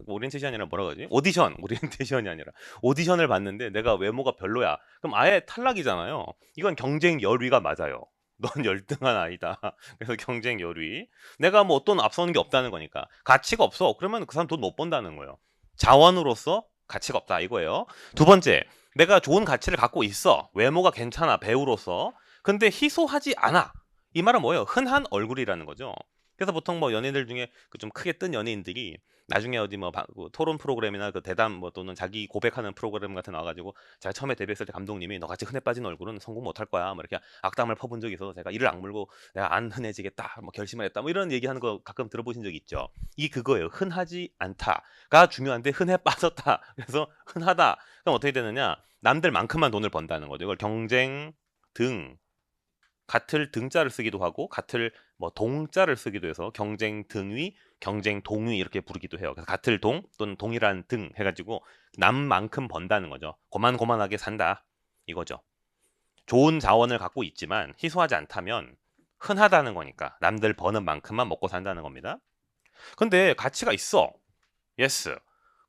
아니라 뭐라 그러지? 오디션이 아니라 오디션을 봤는데 내가 외모가 별로야. 그럼 아예 탈락이잖아요. 이건 경쟁 열위가 맞아요. 넌 열등한 아이다. 그래서 경쟁 열위. 내가 뭐 어떤 앞서는 게 없다는 거니까. 가치가 없어. 그러면 그 사람 돈 못 번다는 거예요. 자원으로서 가치가 없다 이거예요. 두 번째, 내가 좋은 가치를 갖고 있어. 외모가 괜찮아. 배우로서. 근데 희소하지 않아. 이 말은 뭐예요? 흔한 얼굴이라는 거죠. 그래서 보통 뭐 연예인들 중에 그 좀 크게 뜬 연예인들이 나중에 어디 뭐 그 토론 프로그램이나 그 대담 뭐 또는 자기 고백하는 프로그램 같은 거 나와가지고 제가 처음에 데뷔했을 때 감독님이 너 같이 흔해 빠진 얼굴은 성공 못할 거야. 뭐 이렇게 악담을 퍼본 적이 있어서 제가 이를 악물고 내가 안 흔해지겠다. 뭐 결심을 했다. 뭐 이런 얘기하는 거 가끔 들어보신 적 있죠. 이게 그거예요. 흔하지 않다가 중요한데 흔해 빠졌다. 그래서 흔하다. 그럼 어떻게 되느냐? 남들만큼만 돈을 번다는 거죠. 이걸 경쟁 등 같을 등자를 쓰기도 하고 같을 뭐 동자를 쓰기도 해서 경쟁 등위, 경쟁 동위 이렇게 부르기도 해요. 그래서 같을 동 또는 동일한 등 해가지고 남만큼 번다는 거죠. 고만고만하게 산다 이거죠. 좋은 자원을 갖고 있지만 희소하지 않다면 흔하다는 거니까 남들 버는 만큼만 먹고 산다는 겁니다. 근데 가치가 있어. 예스.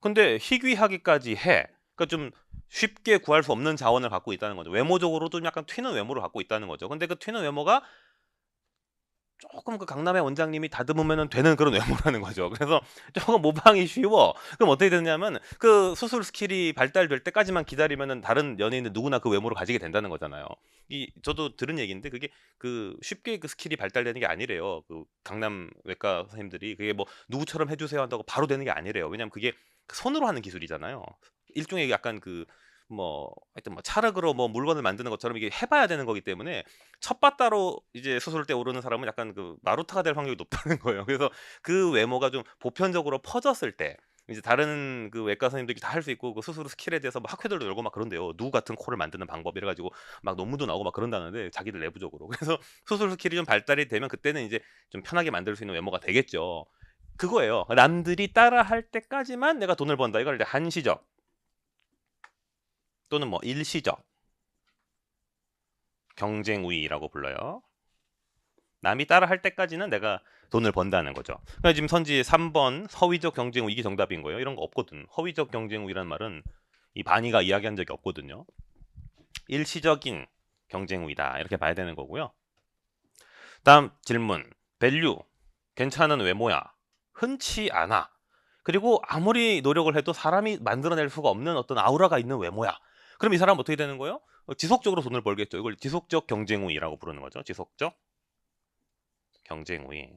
근데 희귀하기까지 해. 그러니까 좀 쉽게 구할 수 없는 자원을 갖고 있다는 거죠. 외모적으로도 약간 튀는 외모를 갖고 있다는 거죠. 근데 그 튀는 외모가 조금 그 강남의 원장님이 다듬으면 되는 그런 외모라는 거죠. 그래서 조금 모방이 쉬워. 그럼 어떻게 되냐면 그 수술 스킬이 발달될 때까지만 기다리면은 다른 연예인들 누구나 그 외모를 가지게 된다는 거잖아요. 저도 들은 얘기인데 그게 그 쉽게 그 스킬이 발달되는 게 아니래요. 그 강남 외과 선생님들이 그게 뭐 누구처럼 해주세요 한다고 바로 되는 게 아니래요. 왜냐면 그게 손으로 하는 기술이잖아요. 일종의 약간 그 뭐 하여튼 뭐 찰흙으로 뭐 물건을 만드는 것처럼 이게 해봐야 되는 거기 때문에 첫바따로 이제 수술을 때 오르는 사람은 약간 그 마루타가 될 확률이 높다는 거예요. 그래서 그 외모가 좀 보편적으로 퍼졌을 때 이제 다른 그 외과 선생님들이 다 할 수 있고 그 수술 스킬에 대해서 막 학회들도 열고 막 그런대요. 누 같은 코를 만드는 방법 이래가지고 막 논문도 나오고 막 그런다는데 자기들 내부적으로. 그래서 수술 스킬이 좀 발달이 되면 그때는 이제 좀 편하게 만들 수 있는 외모가 되겠죠. 그거예요. 남들이 따라할 때까지만 내가 돈을 번다. 이걸 이제 한시적 또는 뭐 일시적 경쟁 우위라고 불러요. 남이 따라 할 때까지는 내가 돈을 번다는 거죠. 그러니까 지금 선지 3번 허위적 경쟁 우위 이게 정답인 거예요. 이런 거 없거든. 허위적 경쟁 우위라는 말은 이 바니가 이야기한 적이 없거든요. 일시적인 경쟁 우위다 이렇게 봐야 되는 거고요. 다음 질문. 밸류 괜찮은 외모야. 흔치 않아. 그리고 아무리 노력을 해도 사람이 만들어낼 수가 없는 어떤 아우라가 있는 외모야. 그럼 이 사람 어떻게 되는 거예요? 지속적으로 돈을 벌겠죠. 이걸 지속적 경쟁 우위라고 부르는 거죠. 지속적 경쟁 우위.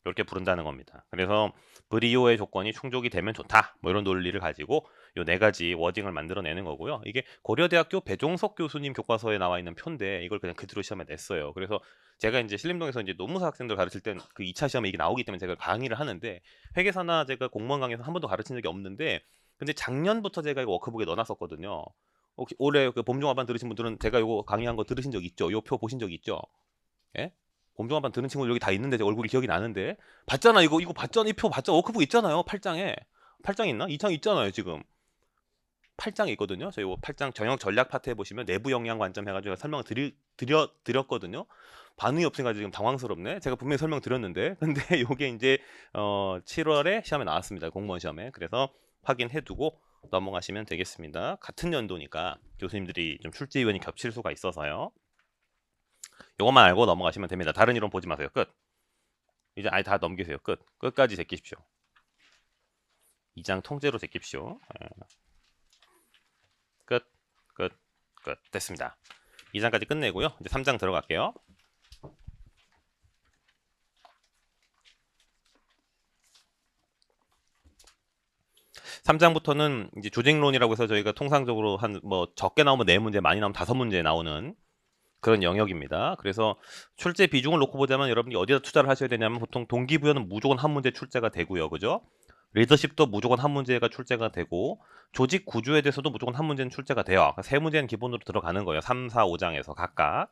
이렇게 부른다는 겁니다. 그래서 브리오의 조건이 충족이 되면 좋다. 뭐 이런 논리를 가지고 요 네 가지 워딩을 만들어내는 거고요. 이게 고려대학교 배종석 교수님 교과서에 나와 있는 표인데 이걸 그냥 그대로 시험에 냈어요. 그래서 제가 이제 신림동에서 이제 노무사 학생들 가르칠 땐 그 2차 시험에 이게 나오기 때문에 제가 강의를 하는데 회계사나 제가 공무원 강의에서 한 번도 가르친 적이 없는데 근데 작년부터 제가 이거 워크북에 넣어놨었거든요. 혹시 올해 그 봄종합반 들으신 분들은 제가 이거 강의한 거 들으신 적 있죠? 요 표 보신 적 있죠? 예? 봄종합반 들은 친구들 여기 다 있는데 제 얼굴이 기억이 나는데 봤잖아 이거 봤잖아 이 표 봤잖아 워크북 있잖아요 8장에 8장 있나? 2장 있잖아요 지금 8장 있거든요. 저희 8장 정형 전략 파트에 보시면 내부 역량 관점 해가지고 설명을 드렸거든요. 반응이 없으니까 지금 당황스럽네. 제가 분명히 설명드렸는데 근데 요게 이제 7월에 시험에 나왔습니다. 공무원 시험에. 그래서 확인해두고 넘어가시면 되겠습니다. 같은 연도니까 교수님들이 좀 출제위원이 겹칠 수가 있어서요. 요것만 알고 넘어가시면 됩니다. 다른 이론 보지 마세요. 끝. 이제 아예 다 넘기세요. 끝까지 제끼십시오. 2장 통째로 제끼십시오. 끝. 됐습니다. 2장까지 끝내고요. 이제 3장 들어갈게요. 3장부터는 이제 조직론이라고 해서 저희가 통상적으로 한 뭐 적게 나오면 4문제, 많이 나오면 5문제 나오는 그런 영역입니다. 그래서 출제 비중을 놓고 보자면 여러분이 어디다 투자를 하셔야 되냐면 보통 동기부여는 무조건 한 문제 출제가 되고요. 그죠? 리더십도 무조건 한 문제가 출제가 되고 조직 구조에 대해서도 무조건 한 문제는 출제가 돼요. 그러니까 세 문제는 기본으로 들어가는 거예요. 3, 4, 5장에서 각각.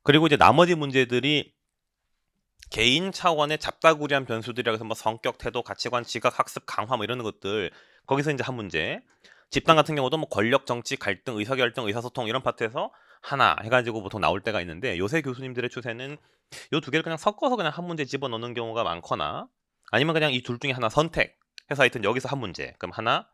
그리고 이제 나머지 문제들이 개인 차원의 잡다구리한 변수들이라고 해서 뭐 성격, 태도, 가치관, 지각, 학습, 강화 뭐 이런 것들 거기서 이제 한 문제. 집단 같은 경우도 뭐 권력, 정치, 갈등, 의사결정, 의사소통 이런 파트에서 하나 해가지고 보통 나올 때가 있는데 요새 교수님들의 추세는 요 두 개를 그냥 섞어서 그냥 한 문제 집어넣는 경우가 많거나 아니면 그냥 이 둘 중에 하나 선택해서 하여튼 여기서 한 문제 그럼 하나,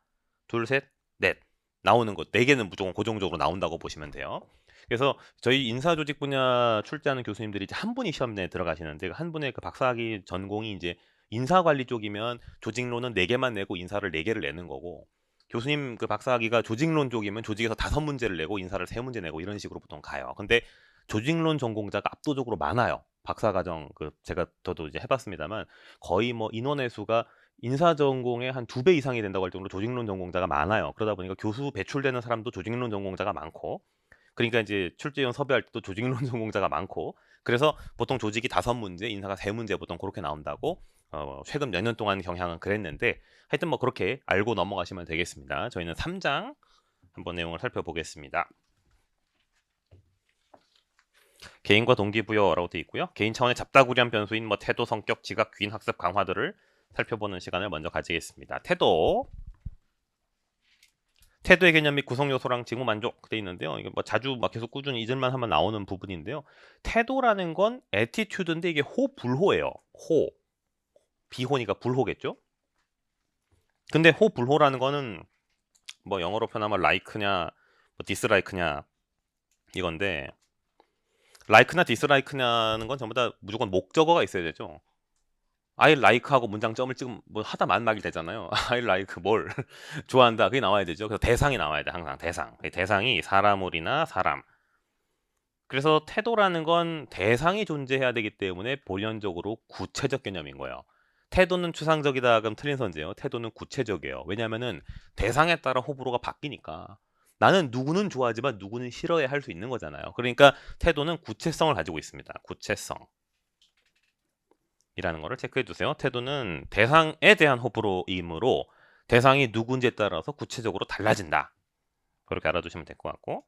둘, 셋, 넷 나오는 것 4개는 무조건 고정적으로 나온다고 보시면 돼요. 그래서 저희 인사조직 분야 출제하는 교수님들이 이제 한 분이 시험에 들어가시는데 한 분의 그 박사학위 전공이 이제 인사관리 쪽이면 조직론은 4개만 내고 인사를 4개를 내는 거고 교수님 그 박사학위가 조직론 쪽이면 조직에서 5문제를 내고 인사를 3문제 내고 이런 식으로 보통 가요. 근데 조직론 전공자가 압도적으로 많아요. 박사과정 그 제가 저도 이제 해봤습니다만 거의 뭐 인원의 수가 인사 전공의 한 2배 이상이 된다고 할 정도로 조직론 전공자가 많아요. 그러다 보니까 교수 배출되는 사람도 조직론 전공자가 많고 그러니까 이제 출제위원 섭외할 때도 조직론 전공자가 많고 그래서 보통 조직이 5문제, 인사가 3문제 보통 그렇게 나온다고 최근 몇 년 동안 경향은 그랬는데 하여튼 뭐 그렇게 알고 넘어가시면 되겠습니다. 저희는 3장 한번 내용을 살펴보겠습니다. 개인과 동기부여라고 되어 있고요. 개인 차원의 잡다구리한 변수인 뭐 태도, 성격, 지각, 귀인, 학습, 강화들을 살펴보는 시간을 먼저 가지겠습니다. 태도의 개념 및 구성 요소랑 징후 만족 돼 있는데요. 이게 뭐 자주 막 계속 꾸준히 잊을만 하면 나오는 부분인데요. 태도라는 건 애티튜드인데 이게 호불호예요. 비호니까 불호겠죠? 근데 호불호라는 거는 뭐 영어로 표현하면 like냐 뭐 디스라이크냐 이건데 like나 디스라이크냐는 건 전부 다 무조건 목적어가 있어야 되죠. I like하고 문장점을 찍으면 뭐 하다 만막이 되잖아요. I like 뭘 좋아한다 그게 나와야 되죠. 그래서 대상이 나와야 돼 항상 대상이 사람물이나 사람. 그래서 태도라는 건 대상이 존재해야 되기 때문에 본연적으로 구체적 개념인 거예요. 태도는 추상적이다 그럼 틀린 선제예요. 태도는 구체적이에요. 왜냐면은 대상에 따라 호불호가 바뀌니까 나는 누구는 좋아하지만 누구는 싫어해 할 수 있는 거잖아요. 그러니까 태도는 구체성을 가지고 있습니다. 구체성. 이라는 거를 체크해 두세요. 태도는 대상에 대한 호불호이므로 대상이 누군지에 따라서 구체적으로 달라진다. 그렇게 알아두시면 될 것 같고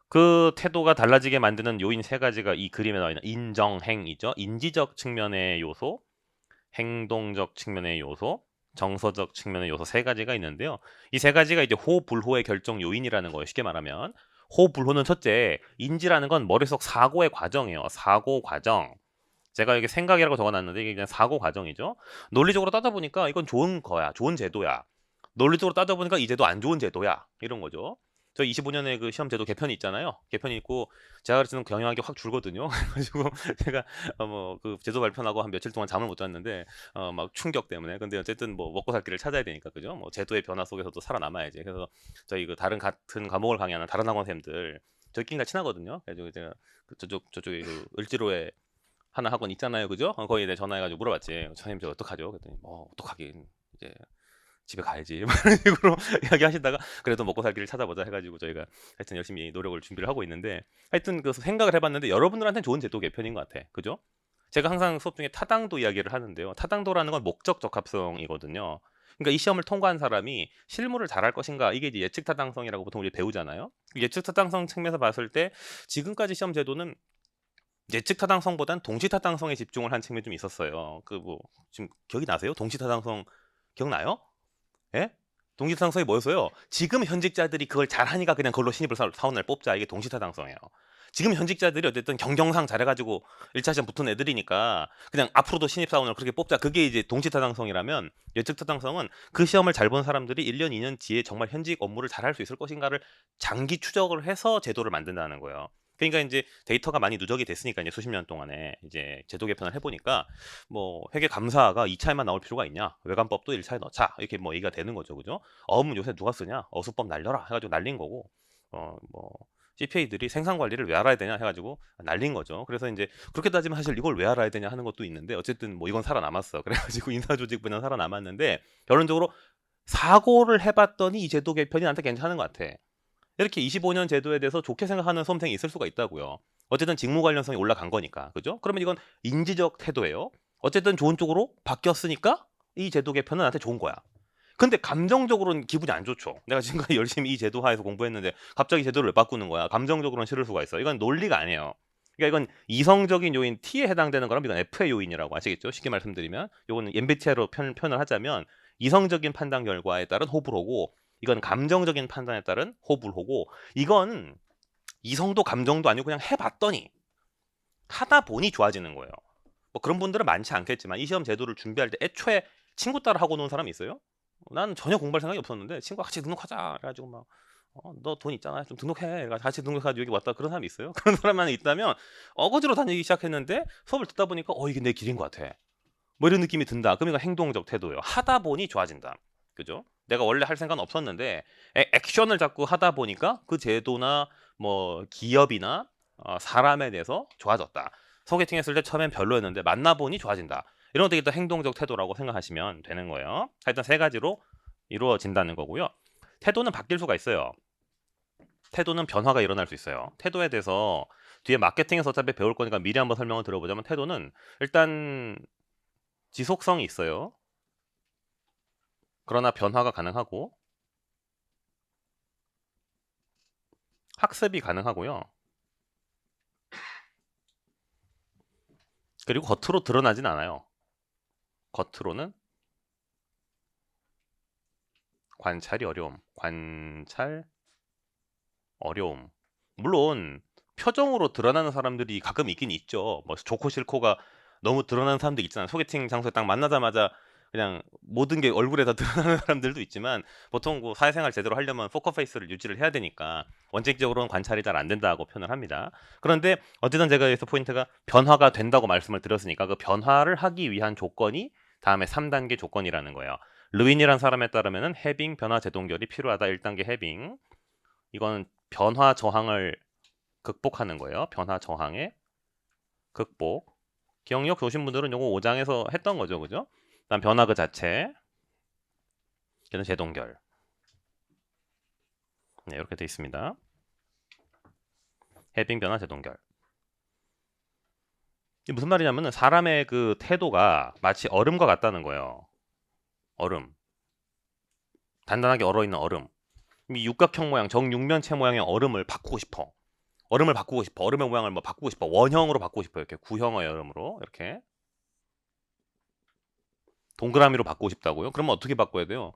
그 태도가 달라지게 만드는 요인 3가지가 이 그림에 나와 있는 인정행이죠. 인지적 측면의 요소, 행동적 측면의 요소, 정서적 측면의 요소 3가지가 있는데요. 이 3가지가 이제 호불호의 결정 요인이라는 거예요. 쉽게 말하면 호불호는 첫째, 인지라는 건 머릿속 사고의 과정이에요. 사고 과정. 제가 여기 생각이라고 적어놨는데 이게 그냥 사고 과정이죠. 논리적으로 따져보니까 이건 좋은 거야. 좋은 제도야. 논리적으로 따져보니까 이 제도 안 좋은 제도야. 이런 거죠. 저 25년에 그 시험 제도 개편이 있잖아요. 개편이 있고 제가 가르치는 경영학이 확 줄거든요. 그래가지고 제가 뭐 그 제도 발표하고 한 며칠 동안 잠을 못 잤는데 막 충격 때문에. 근데 어쨌든 뭐 먹고 살 길을 찾아야 되니까 그죠. 뭐 제도의 변화 속에서도 살아남아야지. 그래서 저희 그 다른 같은 과목을 강의하는 다른 학원생들 저희끼리 친하거든요. 그래가지고 제가 저쪽에 그 을지로에 하는 학원 있잖아요, 그죠? 거기에 내가 전화해가지고 물어봤지. 선생님 저 어떡하죠? 그랬더니 어떡하긴 이제 집에 가야지 뭐 이런 식으로 이야기하시다가 그래도 먹고 살 길을 찾아보자 해가지고 저희가 하여튼 열심히 노력을 준비를 하고 있는데 하여튼 그 생각을 해봤는데 여러분들한테는 좋은 제도 개편인 것 같아, 그죠? 제가 항상 수업 중에 타당도 이야기를 하는데요. 타당도라는 건 목적 적합성이거든요. 그러니까 이 시험을 통과한 사람이 실무를 잘할 것인가 이게 이제 예측 타당성이라고 보통 우리 배우잖아요. 예측 타당성 측면에서 봤을 때 지금까지 시험 제도는 예측 타당성보단 동시 타당성에 집중을 한 측면이 좀 있었어요. 그 뭐 지금 기억이 나세요? 동시 타당성 기억나요? 예? 동시 타당성이 뭐였어요? 지금 현직자들이 그걸 잘하니까 그냥 그걸로 신입을 사원을 뽑자. 이게 동시 타당성이에요. 지금 현직자들이 어쨌든 경경상 잘해가지고 1차 시험 붙은 애들이니까 그냥 앞으로도 신입사원을 그렇게 뽑자. 그게 이제 동시타당성이라면 예측타당성은 그 시험을 잘 본 사람들이 1년, 2년 뒤에 정말 현직 업무를 잘할 수 있을 것인가를 장기 추적을 해서 제도를 만든다는 거예요. 그러니까 이제 데이터가 많이 누적이 됐으니까 이제 수십 년 동안에 이제 제도 개편을 해보니까 뭐 회계 감사가 2차에만 나올 필요가 있냐? 외관법도 1차에 넣자. 이렇게 뭐 얘기가 되는 거죠, 그죠? 요새 누가 쓰냐? 어수법 날려라 해가지고 날린 거고 뭐 CPA들이 생산 관리를 왜 알아야 되냐 해가지고 날린 거죠. 그래서 이제 그렇게 따지면 사실 이걸 왜 알아야 되냐 하는 것도 있는데 어쨌든 뭐 이건 살아남았어. 그래가지고 인사조직 분야 살아남았는데 결론적으로 사고를 해봤더니 이 제도 개편이 나한테 괜찮은 것 같아. 이렇게 25년 제도에 대해서 좋게 생각하는 수험생이 있을 수가 있다고요. 어쨌든 직무 관련성이 올라간 거니까, 그죠? 그러면 이건 인지적 태도예요. 어쨌든 좋은 쪽으로 바뀌었으니까 이 제도 개편은 나한테 좋은 거야. 근데 감정적으로는 기분이 안 좋죠. 내가 지금까지 열심히 이 제도 하에서 공부했는데 갑자기 제도를 왜 바꾸는 거야? 감정적으로는 싫을 수가 있어. 이건 논리가 아니에요. 그러니까 이건 이성적인 요인 T에 해당되는 거라면 이건 F의 요인이라고 아시겠죠? 쉽게 말씀드리면 이거는 MBTI로 표현을 하자면 이성적인 판단 결과에 따른 호불호고 이건 감정적인 판단에 따른 호불호고 이건 이성도 감정도 아니고 그냥 해봤더니 하다 보니 좋아지는 거예요. 뭐 그런 분들은 많지 않겠지만 이 시험 제도를 준비할 때 애초에 친구 따라 하고 노는 사람이 있어요? 나는 전혀 공부할 생각이 없었는데 친구가 같이 등록하자 그래가지고 막 너 돈 있잖아 좀 등록해 그래가지고 같이 등록해가지고 여기 왔다 그런 사람이 있어요? 그런 사람만 있다면 어거지로 다니기 시작했는데 수업을 듣다 보니까 이게 내 길인 것 같아 뭐 이런 느낌이 든다. 그럼 이건 행동적 태도예요. 하다 보니 좋아진다. 그죠? 내가 원래 할 생각은 없었는데 액션을 자꾸 하다 보니까 그 제도나 뭐 기업이나 사람에 대해서 좋아졌다. 소개팅 했을 때 처음엔 별로였는데 만나보니 좋아진다. 이런 것들이 또 행동적 태도라고 생각하시면 되는 거예요. 하여튼 세 가지로 이루어진다는 거고요. 태도는 바뀔 수가 있어요. 태도는 변화가 일어날 수 있어요. 태도에 대해서 뒤에 마케팅에서 어차피 배울 거니까 미리 한번 설명을 들어보자면 태도는 일단 지속성이 있어요. 그러나 변화가 가능하고 학습이 가능하고요. 그리고 겉으로 드러나진 않아요. 겉으로는 관찰이 어려움. 관찰 어려움. 물론 표정으로 드러나는 사람들이 가끔 있긴 있죠. 뭐 좋고 싫고가 너무 드러나는 사람들 있잖아요. 소개팅 장소에 딱 만나자마자 그냥 모든 게 얼굴에 다 드러나는 사람들도 있지만 보통 그 사회생활 제대로 하려면 포커페이스를 유지를 해야 되니까 원칙적으로는 관찰이 잘 안 된다고 표현을 합니다. 그런데 어쨌든 제가 여기서 포인트가 변화가 된다고 말씀을 드렸으니까 그 변화를 하기 위한 조건이 다음에 3단계 조건이라는 거예요. 르윈이란 사람에 따르면은 해빙 변화 제동결이 필요하다. 1단계 해빙. 이거는 변화 저항을 극복하는 거예요. 변화 저항의 극복. 기억력 좋으신 분들은 요거 5장에서 했던 거죠. 그죠? 그다음 변화 그 자체. 걔는 제동결. 네, 이렇게 돼 있습니다. 해빙 변화 제동결. 이게 무슨 말이냐면은 사람의 그 태도가 마치 얼음과 같다는 거예요. 얼음. 단단하게 얼어있는 얼음. 이 육각형 모양, 정육면체 모양의 얼음을 바꾸고 싶어. 얼음을 바꾸고 싶어. 얼음의 모양을 뭐 바꾸고 싶어. 원형으로 바꾸고 싶어. 이렇게 구형의 얼음으로 이렇게 동그라미로 바꾸고 싶다고요? 그러면 어떻게 바꿔야 돼요?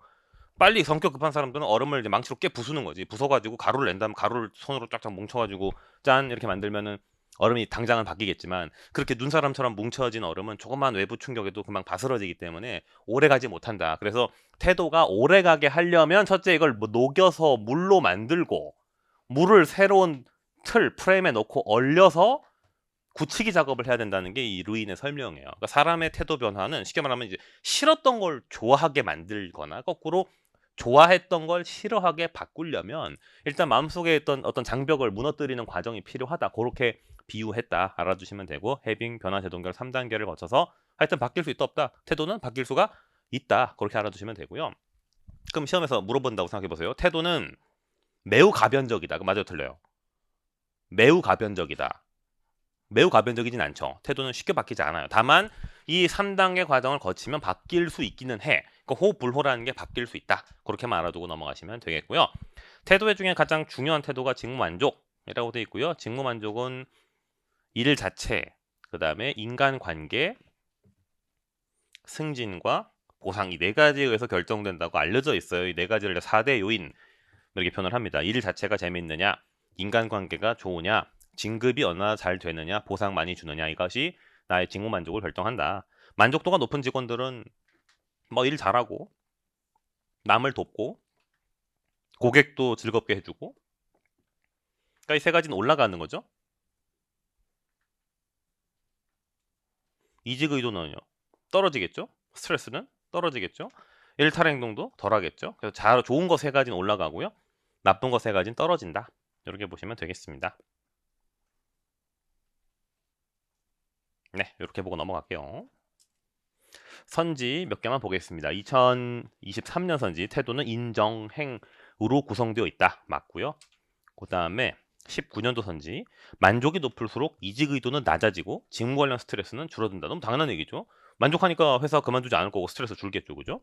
빨리 성격 급한 사람들은 얼음을 이제 망치로 깨 부수는 거지. 부숴가지고 가루를 낸 다음 가루를 손으로 쫙쫙 뭉쳐가지고 짠 이렇게 만들면은 얼음이 당장은 바뀌겠지만 그렇게 눈사람처럼 뭉쳐진 얼음은 조그만 외부 충격에도 금방 바스러지기 때문에 오래가지 못한다. 그래서 태도가 오래가게 하려면 첫째 이걸 뭐 녹여서 물로 만들고 물을 새로운 틀 프레임에 넣고 얼려서 굳히기 작업을 해야 된다는 게 이 루인의 설명이에요. 그러니까 사람의 태도 변화는 쉽게 말하면 이제 싫었던 걸 좋아하게 만들거나 거꾸로 좋아했던 걸 싫어하게 바꾸려면 일단 마음속에 있던 어떤 장벽을 무너뜨리는 과정이 필요하다. 그렇게 비유했다. 알아두시면 되고 해빙 변화 제동결 3단계를 거쳐서 하여튼 바뀔 수 있다 없다. 태도는 바뀔 수가 있다. 그렇게 알아두시면 되고요. 그럼 시험에서 물어본다고 생각해 보세요. 태도는 매우 가변적이다. 그 맞아요, 틀려요? 매우 가변적이다. 매우 가변적이진 않죠. 태도는 쉽게 바뀌지 않아요. 다만 이 3단계 과정을 거치면 바뀔 수 있기는 해. 그 호불호라는 게 바뀔 수 있다. 그렇게만 알아두고 넘어가시면 되겠고요. 태도 중에 가장 중요한 태도가 직무만족이라고 되어 있고요. 직무만족은 일 자체, 그 다음에 인간관계, 승진과 보상 이 네 가지에 의해서 결정된다고 알려져 있어요. 이 네 가지를 4대 요인 이렇게 표현을 합니다. 일 자체가 재미있느냐, 인간관계가 좋으냐, 진급이 얼마나 잘 되느냐, 보상 많이 주느냐, 이것이 나의 직무 만족을 결정한다. 만족도가 높은 직원들은 뭐 일 잘하고 남을 돕고 고객도 즐겁게 해주고, 그러니까 이 세 가지는 올라가는 거죠. 이직 의도는요 떨어지겠죠. 스트레스는 떨어지겠죠. 일탈 행동도 덜하겠죠. 그래서 좋은 거 세 가지는 올라가고요, 나쁜 거 세 가지는 떨어진다. 이렇게 보시면 되겠습니다. 네, 이렇게 보고 넘어갈게요. 선지 몇 개만 보겠습니다. 2023년 선지 태도는 인정행으로 구성되어 있다. 맞고요. 그 다음에 19년도 선지 만족이 높을수록 이직 의도는 낮아지고 직무 관련 스트레스는 줄어든다. 너무 당연한 얘기죠. 만족하니까 회사 그만두지 않을 거고 스트레스 줄겠죠. 그죠?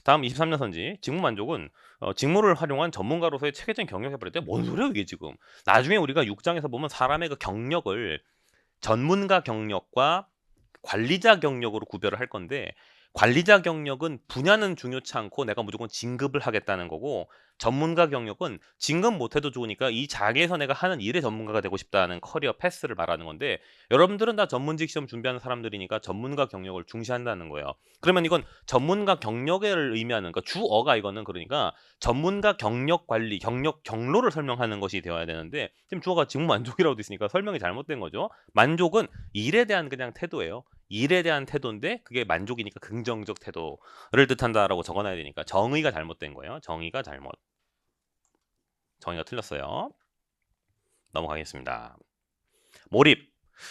다음 23년 선지 직무 만족은 직무를 활용한 전문가로서의 체계적인 경력에 버릴 때 뭔 소리야 이게 지금. 나중에 우리가 6장에서 보면 사람의 그 경력을 전문가 경력과 관리자 경력으로 구별을 할 건데, 관리자 경력은 분야는 중요치 않고 내가 무조건 진급을 하겠다는 거고, 전문가 경력은 진급 못해도 좋으니까 이 자리에서 내가 하는 일의 전문가가 되고 싶다는 커리어 패스를 말하는 건데, 여러분들은 다 전문직 시험 준비하는 사람들이니까 전문가 경력을 중시한다는 거예요. 그러면 이건 전문가 경력을 의미하는, 그러니까 주어가 이거는 그러니까 전문가 경력 관리, 경로를 설명하는 것이 되어야 되는데 지금 주어가 직무 만족이라고 돼 있으니까 설명이 잘못된 거죠. 만족은 일에 대한 그냥 태도예요. 일에 대한 태도인데 그게 만족이니까 긍정적 태도를 뜻한다라고 적어놔야 되니까 정의가 잘못된 거예요. 정의가 틀렸어요. 넘어가겠습니다.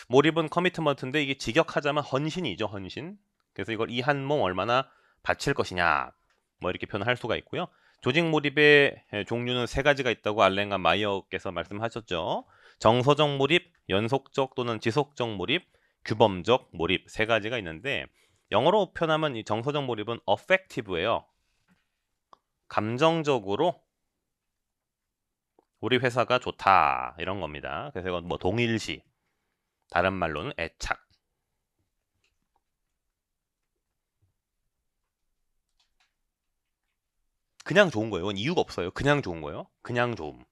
몰입은 커미트먼트인데 이게 직역하자면 헌신이죠. 헌신. 그래서 이걸 이 한 몸 얼마나 바칠 것이냐 뭐 이렇게 표현할 수가 있고요. 조직 몰입의 종류는 세 가지가 있다고 알렌과 마이어께서 말씀하셨죠. 정서적 몰입, 연속적 또는 지속적 몰입, 규범적 몰입 세 가지가 있는데, 영어로 표현하면 이 정서적 몰입은 affective예요. 감정적으로 우리 회사가 좋다 이런 겁니다. 그래서 이건 뭐 동일시, 다른 말로는 애착. 그냥 좋은 거예요. 이건 이유가 없어요. 그냥 좋은 거예요. 그냥 좋음.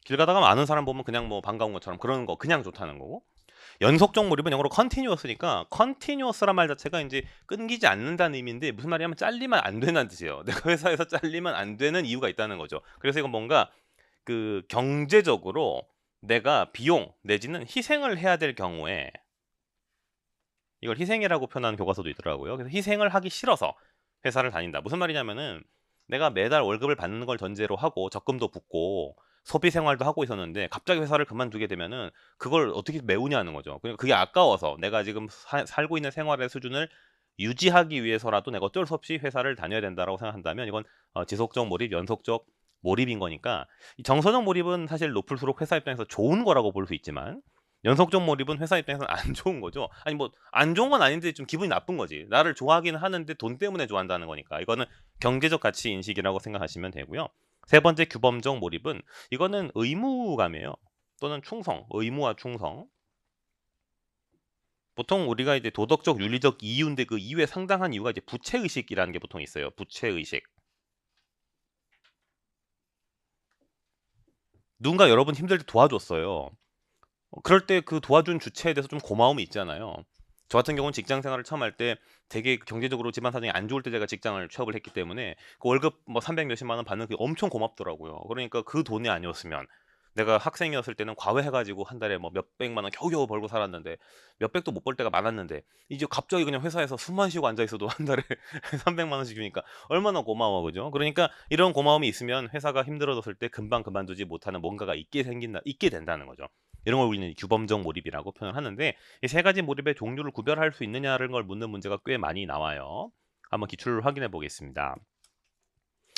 길 가다가 아는 사람 보면 그냥 뭐 반가운 것처럼 그런 거 그냥 좋다는 거고, 연속적 몰입은 영어로 continuous니까 continuous란 말 자체가 이제 끊기지 않는다는 의미인데 무슨 말이냐면 잘리면 안 되는 뜻이에요. 내가 회사에서 잘리면 안 되는 이유가 있다는 거죠. 그래서 이건 뭔가 그 경제적으로 내가 비용 내지는 희생을 해야 될 경우에, 이걸 희생이라고 표현하는 교과서도 있더라고요. 그래서 희생을 하기 싫어서 회사를 다닌다. 무슨 말이냐면은 내가 매달 월급을 받는 걸 전제로 하고 적금도 붓고 소비 생활도 하고 있었는데 갑자기 회사를 그만두게 되면은 그걸 어떻게 메우냐는 거죠. 그게 아까워서 내가 지금 살고 있는 생활의 수준을 유지하기 위해서라도 내가 어쩔 수 없이 회사를 다녀야 된다라고 생각한다면 이건 지속적 몰입, 연속적 몰입인 거니까, 이 정서적 몰입은 사실 높을수록 회사 입장에서 좋은 거라고 볼 수 있지만 연속적 몰입은 회사 입장에서는 안 좋은 거죠. 아니 뭐 안 좋은 건 아닌데 좀 기분이 나쁜 거지. 나를 좋아하기는 하는데 돈 때문에 좋아한다는 거니까 이거는 경제적 가치 인식이라고 생각하시면 되고요. 세 번째 규범적 몰입은 이거는 의무감이에요. 또는 충성, 의무와 충성. 보통 우리가 이제 도덕적, 윤리적 이유인데 그 이유에 상당한 이유가 이제 부채의식이라는 게 보통 있어요. 부채의식. 누군가 여러분 힘들 때 도와줬어요. 그럴 때 그 도와준 주체에 대해서 좀 고마움이 있잖아요. 저 같은 경우는 직장 생활을 처음 할 때 되게 경제적으로 집안 사정이 안 좋을 때 제가 직장을 취업을 했기 때문에 그 월급 뭐 300 몇십만 원 받는 게 엄청 고맙더라고요. 그러니까 그 돈이 아니었으면 내가 학생이었을 때는 과외해가지고 한 달에 뭐 몇백만 원 겨우겨우 벌고 살았는데 몇백도 못 벌 때가 많았는데 이제 갑자기 그냥 회사에서 숨만 쉬고 앉아 있어도 한 달에 300만 원씩 주니까 얼마나 고마워, 그죠? 그러니까 이런 고마움이 있으면 회사가 힘들어졌을 때 금방 그만두지 못하는 뭔가가 있게 된다는 거죠. 이런 걸 우리는 규범적 몰입이라고 표현하는데, 이 세 가지 몰입의 종류를 구별할 수 있느냐는 걸 묻는 문제가 꽤 많이 나와요. 한번 기출을 확인해 보겠습니다.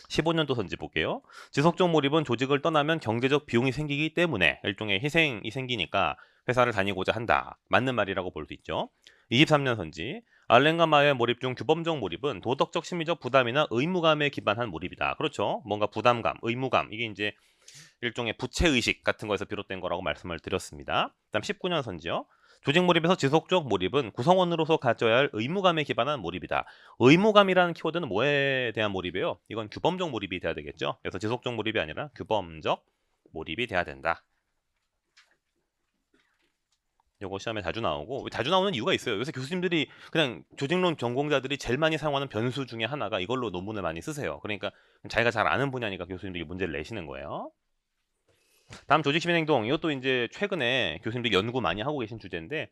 15년도 선지 볼게요. 지속적 몰입은 조직을 떠나면 경제적 비용이 생기기 때문에 일종의 희생이 생기니까 회사를 다니고자 한다. 맞는 말이라고 볼 수 있죠. 23년 선지. 알렌과 마의 몰입 중 규범적 몰입은 도덕적 심리적 부담이나 의무감에 기반한 몰입이다. 그렇죠. 뭔가 부담감, 의무감, 이게 이제 일종의 부채의식 같은 거에서 비롯된 거라고 말씀을 드렸습니다. 다음 19년 선지요. 조직 몰입에서 지속적 몰입은 구성원으로서 가져야 할 의무감에 기반한 몰입이다. 의무감이라는 키워드는 뭐에 대한 몰입이에요? 이건 규범적 몰입이 돼야 되겠죠. 그래서 지속적 몰입이 아니라 규범적 몰입이 돼야 된다. 요거 시험에 자주 나오고, 자주 나오는 이유가 있어요. 요새 교수님들이 그냥 조직론 전공자들이 제일 많이 사용하는 변수 중에 하나가 이걸로 논문을 많이 쓰세요. 그러니까 자기가 잘 아는 분야니까 교수님들이 문제를 내시는 거예요. 다음 조직 시민 행동. 이것도 이제 최근에 교수님들이 연구 많이 하고 계신 주제인데,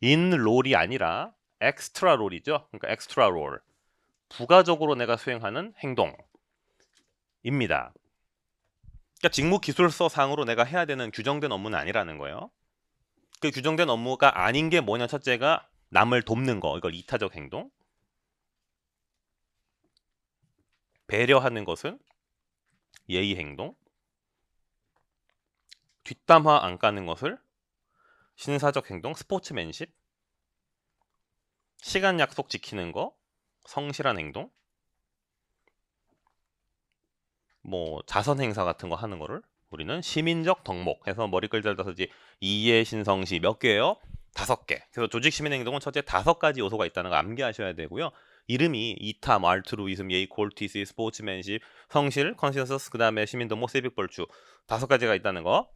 인 롤이 아니라 엑스트라 롤이죠. 그러니까 엑스트라 롤. 부가적으로 내가 수행하는 행동입니다. 그러니까 직무 기술서 상으로 내가 해야 되는 규정된 업무는 아니라는 거예요. 그 규정된 업무가 아닌 게 뭐냐? 첫째가 남을 돕는 거. 이걸 이타적 행동. 배려하는 것은 예의 행동. 뒷담화 안 까는 것을 신사적 행동, 스포츠맨십. 시간 약속 지키는 거, 성실한 행동. 뭐 자선 행사 같은 거 하는 거를 우리는 시민적 덕목 해서 머리글 잘 다서지 이해 신성시 몇 개예요? 5개. 그래서 조직 시민 행동은 첫째 5가지 요소가 있다는 거 암기하셔야 되고요. 이름이 이타, 알트루이즘, 예의, 콜티시, 스포츠맨십, 성실, 컨센서스, 그 다음에 시민 덕목, 세빅 벌추 5가지가 있다는 거.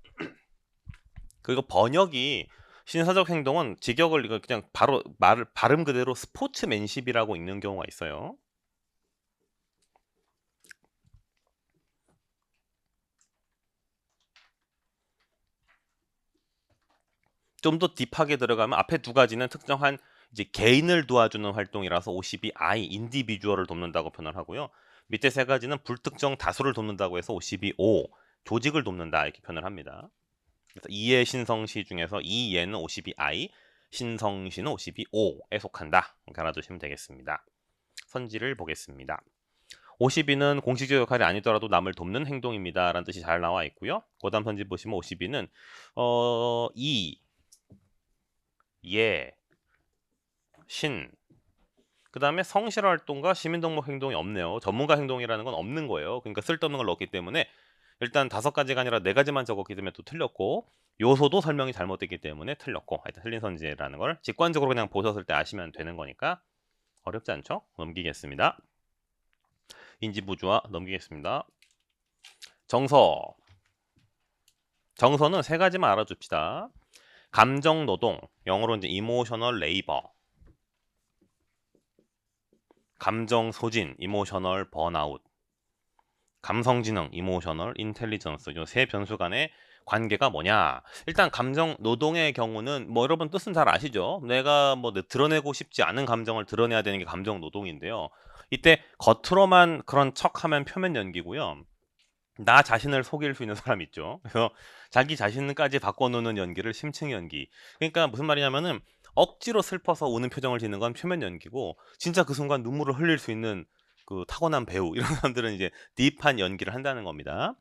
그리고 번역이 신사적 행동은 직역을 이거 그냥 바로 발음 그대로 스포츠맨십이라고 읽는 경우가 있어요. 좀 더 딥하게 들어가면 앞에 2가지는 특정한 이제 개인을 도와주는 활동이라서 52 I, 인디비주얼을 돕는다고 표현을 하고요. 밑에 3가지는 불특정 다수를 돕는다고 해서 52 O, 조직을 돕는다 이렇게 표현을 합니다. 그래서 이해 신성시 중에서 이예는 52 I, 신성시는 52 O에 속한다. 이렇게 알아두시면 되겠습니다. 선지를 보겠습니다. 52는 공식적 역할이 아니더라도 남을 돕는 행동입니다. 라는 뜻이 잘 나와 있고요. 고담 선지 보시면 52는 예, 신. 그 다음에 성실 활동과 시민덕목 행동이 없네요. 전문가 행동이라는 건 없는 거예요. 그러니까 쓸데없는 걸 넣었기 때문에 일단 5가지가 아니라 4가지만 적었기 때문에 또 틀렸고, 요소도 설명이 잘못됐기 때문에 틀렸고, 하여튼 틀린 선지라는 걸 직관적으로 그냥 보셨을 때 아시면 되는 거니까 어렵지 않죠? 넘기겠습니다. 인지부조화 넘기겠습니다. 정서. 정서는 3가지만 알아줍시다. 감정 노동, 영어로 이제 이모셔널 레이버. 감정 소진, 이모셔널 번아웃. 감성지능, 이모셔널 인텔리전스. 이 3 변수 간의 관계가 뭐냐? 일단 감정 노동의 경우는 뭐 여러분 뜻은 잘 아시죠? 내가 뭐 드러내고 싶지 않은 감정을 드러내야 되는 게 감정 노동인데요. 이때 겉으로만 그런 척하면 표면 연기고요. 나 자신을 속일 수 있는 사람 있죠. 그래서 자기 자신까지 바꿔놓는 연기를 심층 연기. 그러니까 무슨 말이냐면은 억지로 슬퍼서 우는 표정을 짓는 건 표면 연기고, 진짜 그 순간 눈물을 흘릴 수 있는 그 타고난 배우 이런 사람들은 이제 딥한 연기를 한다는 겁니다.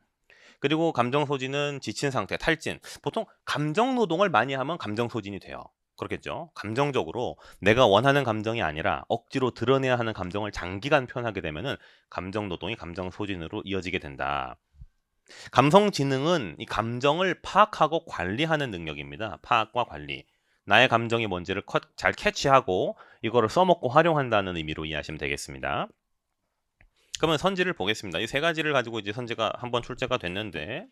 그리고 감정 소진은 지친 상태, 탈진. 보통 감정 노동을 많이 하면 감정 소진이 돼요. 그렇겠죠. 감정적으로 내가 원하는 감정이 아니라 억지로 드러내야 하는 감정을 장기간 표현하게 되면은 감정 노동이 감정 소진으로 이어지게 된다. 감성지능은 이 감정을 파악하고 관리하는 능력입니다. 파악과 관리. 나의 감정이 뭔지를 잘 캐치하고 이거를 써먹고 활용한다는 의미로 이해하시면 되겠습니다. 그러면 선지를 보겠습니다. 이 3가지를 가지고 이제 선지가 한번 출제가 됐는데,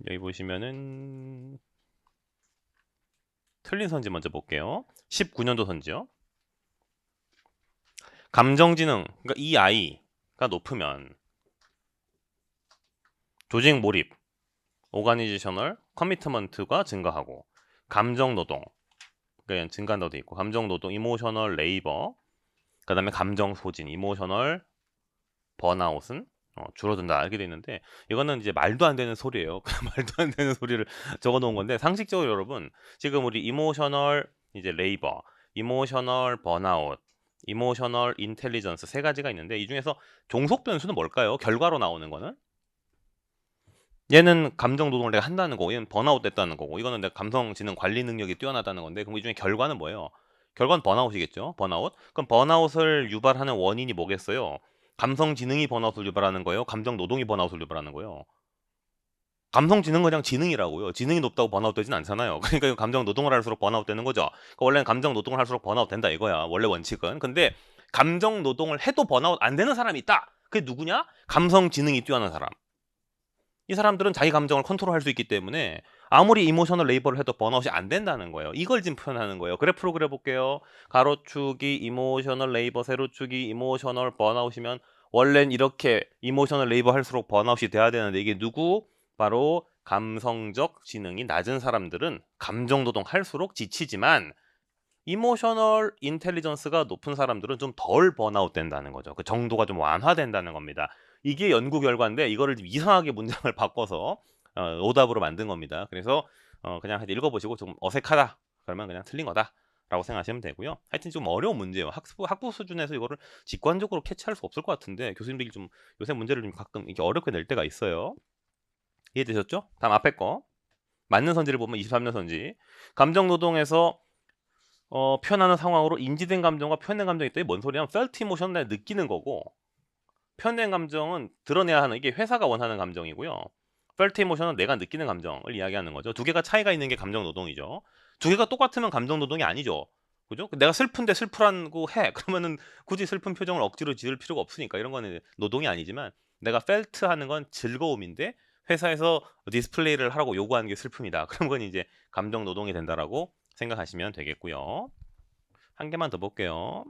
여기 보시면은 틀린 선지 먼저 볼게요. 19년도 선지요. 감정지능, 그러니까 이 아이가 높으면 조직 몰입, 오가니제이셔널 커미트먼트가 증가하고 감정 노동, 그러니까 증가한다도 있고 감정 노동, 이모셔널 레이버, 그다음에 감정 소진, 이모셔널 번아웃은 줄어든다 이렇게 돼 있는데 이거는 이제 말도 안 되는 소리예요. 말도 안 되는 소리를 적어 놓은 건데 상식적으로 여러분 지금 우리 이모셔널 이제 레이버, 이모셔널 번아웃, 이모셔널 인텔리전스 세 가지가 있는데 이 중에서 종속 변수는 뭘까요? 결과로 나오는 거는 얘는 감정 노동을 내가 한다는 거고 얘는 번아웃 됐다는 거고 이거는 내가 감성 지능 관리 능력이 뛰어나다는 건데 그럼 이 중에 결과는 뭐예요? 결과는 번아웃이겠죠. 번아웃. 그럼 번아웃을 유발하는 원인이 뭐겠어요? 감성 지능이 번아웃을 유발하는 거예요? 감정 노동이 번아웃을 유발하는 거예요? 감성 지능은 그냥 지능이라고요. 지능이 높다고 번아웃 되진 않잖아요. 그러니까 이거 감정 노동을 할수록 번아웃 되는 거죠. 그러니까 원래는 감정 노동을 할수록 번아웃 된다 이거야. 원래 원칙은. 근데 감정 노동을 해도 번아웃 안 되는 사람이 있다. 그게 누구냐? 감성 지능이 뛰어난 사람. 이 사람들은 자기 감정을 컨트롤할 수 있기 때문에 아무리 이모셔널 레이버를 해도 번아웃이 안 된다는 거예요. 이걸 지금 표현하는 거예요. 그래프로 그려볼게요. 가로축이 이모셔널 레이버, 세로축이 이모셔널 번아웃이면 원래는 이렇게 이모셔널 레이버 할수록 번아웃이 돼야 되는데 이게 누구? 바로 감성적 지능이 낮은 사람들은 감정 노동 할수록 지치지만 이모셔널 인텔리전스가 높은 사람들은 좀 덜 번아웃 된다는 거죠. 그 정도가 좀 완화된다는 겁니다. 이게 연구 결과인데 이거를 좀 이상하게 문장을 바꿔서 오답으로 만든 겁니다. 그래서 그냥 읽어보시고 좀 어색하다 그러면 그냥 틀린 거다라고 생각하시면 되고요. 하여튼 좀 어려운 문제예요. 학부 수준에서 이거를 직관적으로 캐치할 수 없을 것 같은데 교수님들이 좀 요새 문제를 좀 가끔 이렇게 어렵게 낼 때가 있어요. 이해되셨죠? 다음 앞에 거 맞는 선지를 보면 23년 선지 감정 노동에서 표현하는 상황으로 인지된 감정과 표현된 감정이 있다. 이게 뭔 소리냐면 felt emotion 내가 느끼는 거고 표현된 감정은 드러내야 하는 이게 회사가 원하는 감정이고요. felt emotion은 내가 느끼는 감정을 이야기하는 거죠. 두 개가 차이가 있는 게 감정 노동이죠. 두 개가 똑같으면 감정 노동이 아니죠. 그죠? 내가 슬픈데 슬프라고 해. 그러면은 굳이 슬픈 표정을 억지로 지을 필요가 없으니까 이런 거는 노동이 아니지만 내가 felt 하는 건 즐거움인데 회사에서 디스플레이를 하라고 요구하는 게 슬픔이다. 그런 건 이제 감정 노동이 된다라고 생각하시면 되겠고요. 한 개만 더 볼게요.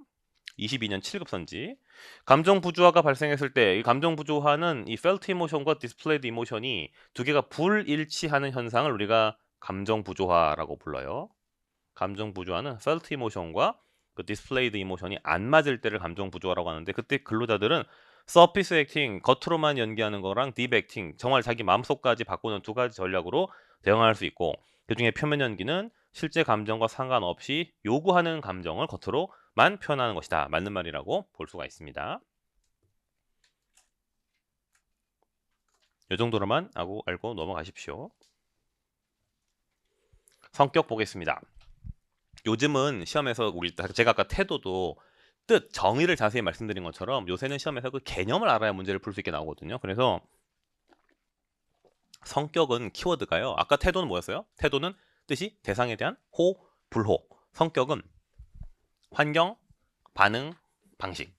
22년 7급 선지. 감정 부조화가 발생했을 때 이 감정 부조화는 이 felt emotion과 displayed emotion이 두 개가 불일치하는 현상을 우리가 감정 부조화라고 불러요. 감정 부조화는 felt emotion과 그 displayed emotion이 안 맞을 때를 감정 부조화라고 하는데 그때 근로자들은 surface acting 겉으로만 연기하는 거랑 deep acting 정말 자기 마음속까지 바꾸는 두 가지 전략으로 대응할 수 있고 그중에 표면 연기는 실제 감정과 상관없이 요구하는 감정을 겉으로만 표현하는 것이다. 맞는 말이라고 볼 수가 있습니다. 이 정도로만 알고 넘어가십시오. 성격 보겠습니다. 요즘은 시험에서 제가 아까 태도도 뜻, 정의를 자세히 말씀드린 것처럼 요새는 시험에서 그 개념을 알아야 문제를 풀 수 있게 나오거든요. 그래서 성격은 키워드가요. 아까 태도는 뭐였어요? 태도는 뜻이 대상에 대한 호, 불호. 성격은 환경, 반응, 방식.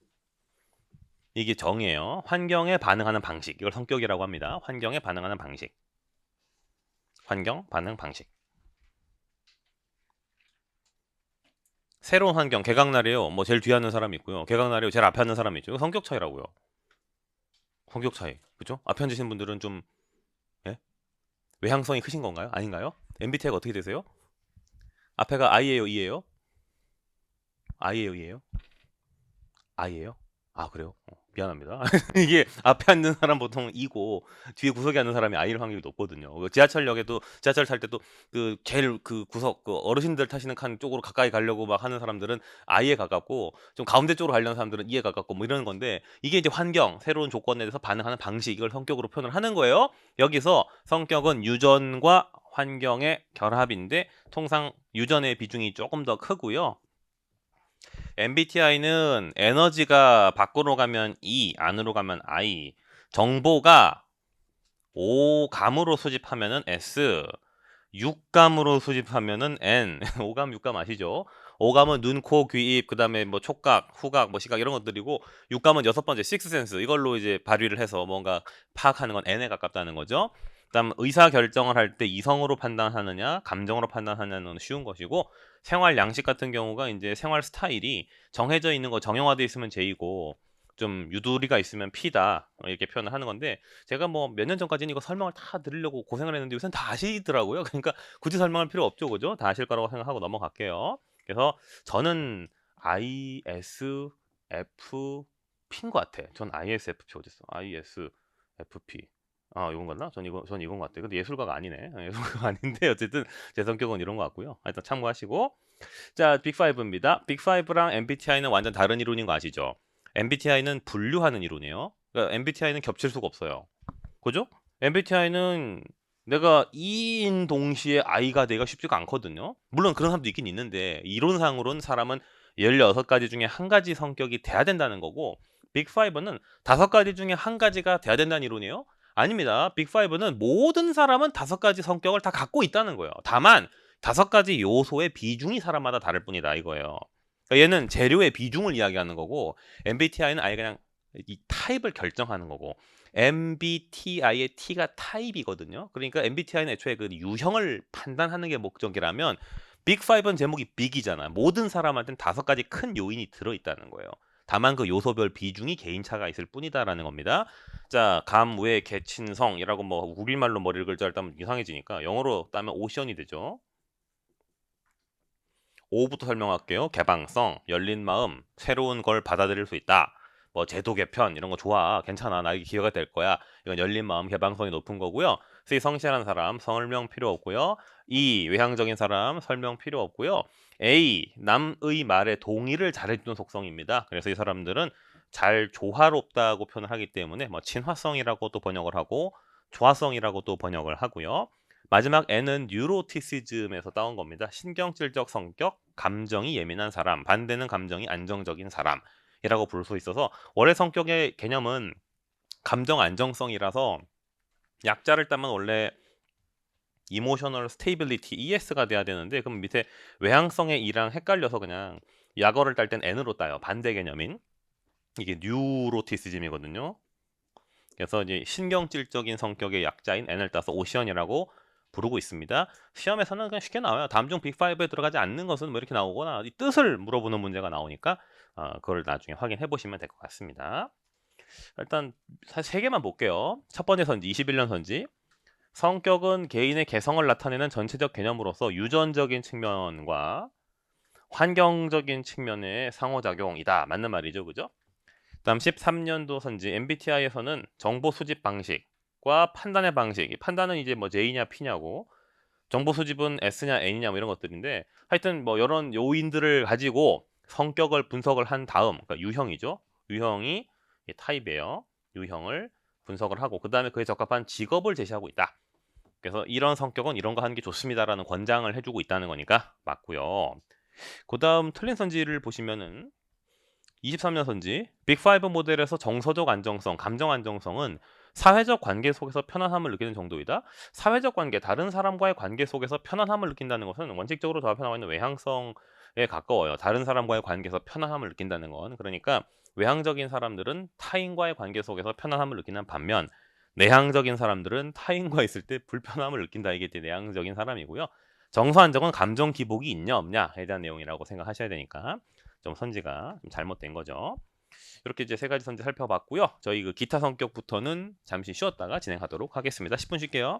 이게 정의예요. 환경에 반응하는 방식. 이걸 성격이라고 합니다. 환경에 반응하는 방식. 환경, 반응, 방식. 새로운 환경, 개강날이에요. 뭐 제일 뒤에 앉는 사람이 있고요. 개강날이에요. 제일 앞에 앉는 사람이 있죠. 이거 성격 차이라고요. 성격 차이. 그죠? 앞에 앉으신 분들은 좀 예? 외향성이 크신 건가요? 아닌가요? MBTI가 어떻게 되세요? 앞에가 I예요, E예요? I예요, E예요? I예요? 아, 그래요? 미안합니다. 이게 앞에 앉는 사람 보통 E고 뒤에 구석에 앉는 사람이 I일 확률이 높거든요. 지하철역에도 지하철 탈 때도 그 제일 그 구석 그 어르신들 타시는 칸 쪽으로 가까이 가려고 막 하는 사람들은 I에 가깝고 좀 가운데 쪽으로 가려는 사람들은 E에 가깝고 뭐 이런 건데 이게 이제 환경, 새로운 조건에 대해서 반응하는 방식 이걸 성격으로 표현을 하는 거예요. 여기서 성격은 유전과 환경의 결합인데 통상 유전의 비중이 조금 더 크고요. MBTI는 에너지가 밖으로 가면 E, 안으로 가면 I, 정보가 5감으로 수집하면은 S, 6감으로 수집하면은 N. 5감, 6감 아시죠? 5감은 눈, 코, 귀, 입, 그 다음에 뭐 촉각, 후각, 뭐 시각 이런 것들이고 6감은 여섯 번째 식스센스 이걸로 이제 발휘를 해서 뭔가 파악하는 건 N에 가깝다는 거죠. 그다음 의사 결정을 할 때 이성으로 판단하느냐, 감정으로 판단하느냐는 쉬운 것이고 생활 양식 같은 경우가 이제 생활 스타일이 정해져 있는 거 정형화되어 있으면 제이고 좀 유두리가 있으면 P다 이렇게 표현을 하는 건데 제가 뭐 몇 년 전까지는 이거 설명을 다 드리려고 고생을 했는데 요새는 다 아시더라고요. 그러니까 굳이 설명할 필요 없죠, 그죠? 다 아실 거라고 생각하고 넘어갈게요. 그래서 저는 ISFP인 것 같아. 전 ISFP 어딨어? ISFP. 아, 이건 같나? 전 이건 것 같아요. 근데 예술가가 아니네. 예술가가 아닌데 어쨌든 제 성격은 이런 것 같고요. 일단 참고하시고. 자, 빅5입니다. 빅5랑 MBTI는 완전 다른 이론인 거 아시죠? MBTI는 분류하는 이론이에요. 그러니까 MBTI는 겹칠 수가 없어요. 그죠? MBTI는 내가 2인 동시에 I가 되기가 쉽지가 않거든요. 물론 그런 사람도 있긴 있는데 이론상으로는 사람은 16가지 중에 한 가지 성격이 돼야 된다는 거고 빅5는 5가지 중에 한 가지가 돼야 된다는 이론이에요. 아닙니다. 빅5는 모든 사람은 5가지 성격을 다 갖고 있다는 거예요. 다만 5가지 요소의 비중이 사람마다 다를 뿐이다 이거예요. 그러니까 얘는 재료의 비중을 이야기하는 거고 MBTI는 아예 그냥 이 타입을 결정하는 거고 MBTI의 T가 타입이거든요. 그러니까 MBTI는 애초에 그 유형을 판단하는 게 목적이라면 빅5는 제목이 빅이잖아. 모든 사람한테는 5가지 큰 요인이 들어있다는 거예요. 다만 그 요소별 비중이 개인차가 있을 뿐이다라는 겁니다. 자, 감, 외, 개친성이라고 뭐 우리말로 머리를 글자 일단 이상해지니까 영어로 따면 오션이 되죠. O부터 설명할게요. 개방성, 열린 마음, 새로운 걸 받아들일 수 있다. 뭐 제도 개편 이런 거 좋아. 괜찮아. 나에게 기회가 될 거야. 이건 열린 마음, 개방성이 높은 거고요. C 성실한 사람, 설명 필요 없고요. E 외향적인 사람, 설명 필요 없고요. A 남의 말에 동의를 잘해주는 속성입니다. 그래서 이 사람들은 잘 조화롭다고 표현을 하기 때문에 뭐 친화성이라고 또 번역을 하고 조화성이라고 또 번역을 하고요. 마지막 N은 뉴로티시즘에서 따온 겁니다. 신경질적 성격, 감정이 예민한 사람, 반대는 감정이 안정적인 사람이라고 부를 수 있어서 원래 성격의 개념은 감정 안정성이라서 약자를 따면 원래 이모셔널 스테이빌리티 ES가 돼야 되는데 그럼 밑에 외향성의 E랑 헷갈려서 그냥 약어를 딸 땐 N으로 따요. 반대 개념인 이게 뉴로티시즘이거든요. 그래서 이제 신경질적인 성격의 약자인 N을 따서 오션이라고 부르고 있습니다. 시험에서는 그냥 쉽게 나와요. 다음 중 빅5에 들어가지 않는 것은 뭐 이렇게 나오거나 이 뜻을 물어보는 문제가 나오니까 그걸 나중에 확인해 보시면 될 것 같습니다. 일단 사실 3개만 볼게요. 첫 번째 선지, 21년 선지. 성격은 개인의 개성을 나타내는 전체적 개념으로서 유전적인 측면과 환경적인 측면의 상호작용이다. 맞는 말이죠. 그죠? 다음 13년도 선지 MBTI에서는 정보 수집 방식과 판단의 방식. 판단은 이제 뭐 J냐 P냐고 정보 수집은 S냐 N이냐 뭐 이런 것들인데 하여튼 뭐 이런 요인들을 가지고 성격을 분석을 한 다음 그러니까 유형이죠. 유형이 타입이에요. 유형을 분석을 하고 그 다음에 그에 적합한 직업을 제시하고 있다. 그래서 이런 성격은 이런 거 하는 게 좋습니다라는 권장을 해주고 있다는 거니까 맞고요. 그 다음 틀린 선지를 보시면은 23년 선지 빅5 모델에서 정서적 안정성, 감정 안정성은 사회적 관계 속에서 편안함을 느끼는 정도이다. 사회적 관계, 다른 사람과의 관계 속에서 편안함을 느낀다는 것은 원칙적으로 답에 나와 있는 외향성에 가까워요. 다른 사람과의 관계에서 편안함을 느낀다는 건 그러니까 외향적인 사람들은 타인과의 관계 속에서 편안함을 느끼는 반면 내향적인 사람들은 타인과 있을 때 불편함을 느낀다. 이게 내향적인 사람이고요. 정서 안정은 감정 기복이 있냐 없냐에 대한 내용이라고 생각하셔야 되니까 좀 선지가 좀 잘못된 거죠. 이렇게 이제 3가지 선지 살펴봤고요. 저희 그 기타 성격부터는 잠시 쉬었다가 진행하도록 하겠습니다. 10분 쉴게요.